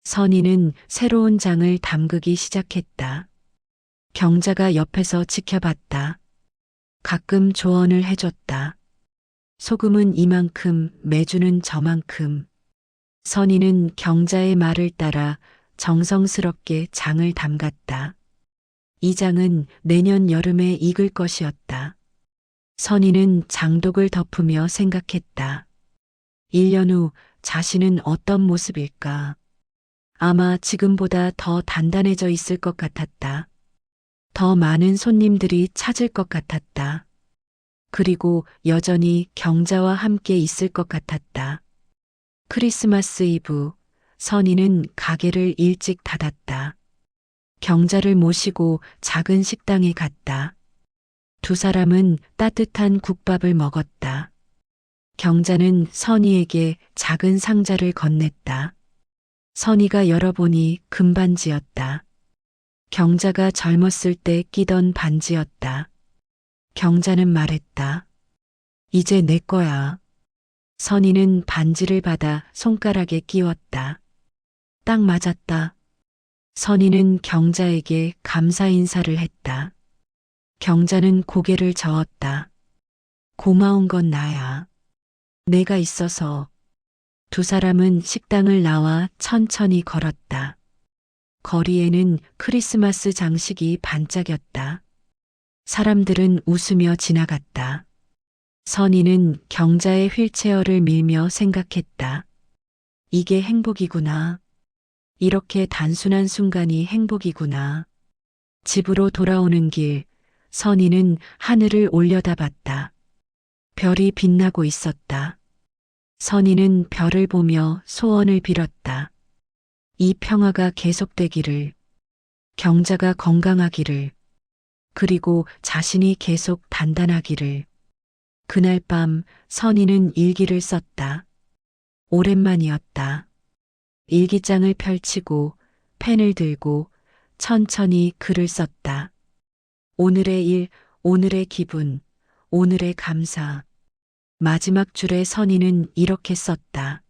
선희는 새로운 장을 담그기 시작했다. 경자가 옆에서 지켜봤다. 가끔 조언을 해줬다. 소금은 이만큼, 매주는 저만큼. 선희는 경자의 말을 따라 정성스럽게 장을 담갔다. 이 장은 내년 여름에 익을 것이었다. 선희는 장독을 덮으며 생각했다. 1년 후 자신은 어떤 모습일까? 아마 지금보다 더 단단해져 있을 것 같았다. 더 많은 손님들이 찾을 것 같았다. 그리고 여전히 경자와 함께 있을 것 같았다. 크리스마스 이브, 선희는 가게를 일찍 닫았다. 경자를 모시고 작은 식당에 갔다. 두 사람은 따뜻한 국밥을 먹었다. 경자는 선희에게 작은 상자를 건넸다. 선희가 열어보니 금반지였다. 경자가 젊었을 때 끼던 반지였다. 경자는 말했다. 이제 내 거야. 선희는 반지를 받아 손가락에 끼웠다. 딱 맞았다. 선희는 경자에게 감사 인사를 했다. 경자는 고개를 저었다. 고마운 건 나야. 내가 있어서. 두 사람은 식당을 나와 천천히 걸었다. 거리에는 크리스마스 장식이 반짝였다. 사람들은 웃으며 지나갔다. 선희는 경자의 휠체어를 밀며 생각했다. 이게 행복이구나. 이렇게 단순한 순간이 행복이구나. 집으로 돌아오는 길, 선희는 하늘을 올려다봤다. 별이 빛나고 있었다. 선희는 별을 보며 소원을 빌었다. 이 평화가 계속되기를, 경자가 건강하기를, 그리고 자신이 계속 단단하기를. 그날 밤 선희는 일기를 썼다. 오랜만이었다. 일기장을 펼치고 펜을 들고 천천히 글을 썼다. 오늘의 일, 오늘의 기분, 오늘의 감사. 마지막 줄에 선희는 이렇게 썼다.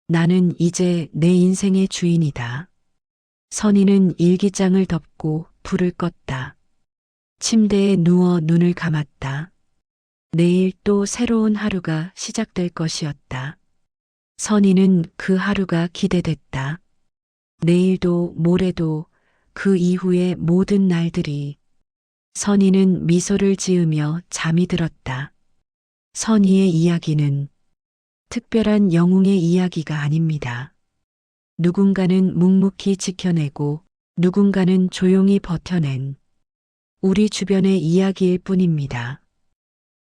나는 이제 내 인생의 주인이다. 선희는 일기장을 덮고 불을 껐다. 침대에 누워 눈을 감았다. 내일 또 새로운 하루가 시작될 것이었다. 선희는 그 하루가 기대됐다. 내일도 모레도 그 이후의 모든 날들이. 선희는 미소를 지으며 잠이 들었다. 선희의 이야기는 특별한 영웅의 이야기가 아닙니다. 누군가는 묵묵히 지켜내고 누군가는 조용히 버텨낸 우리 주변의 이야기일 뿐입니다.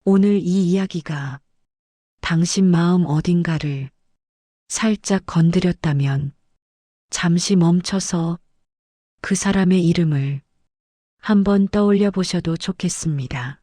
오늘 이 이야기가 당신 마음 어딘가를 살짝 건드렸다면 잠시 멈춰서 그 사람의 이름을 한번 떠올려 보셔도 좋겠습니다.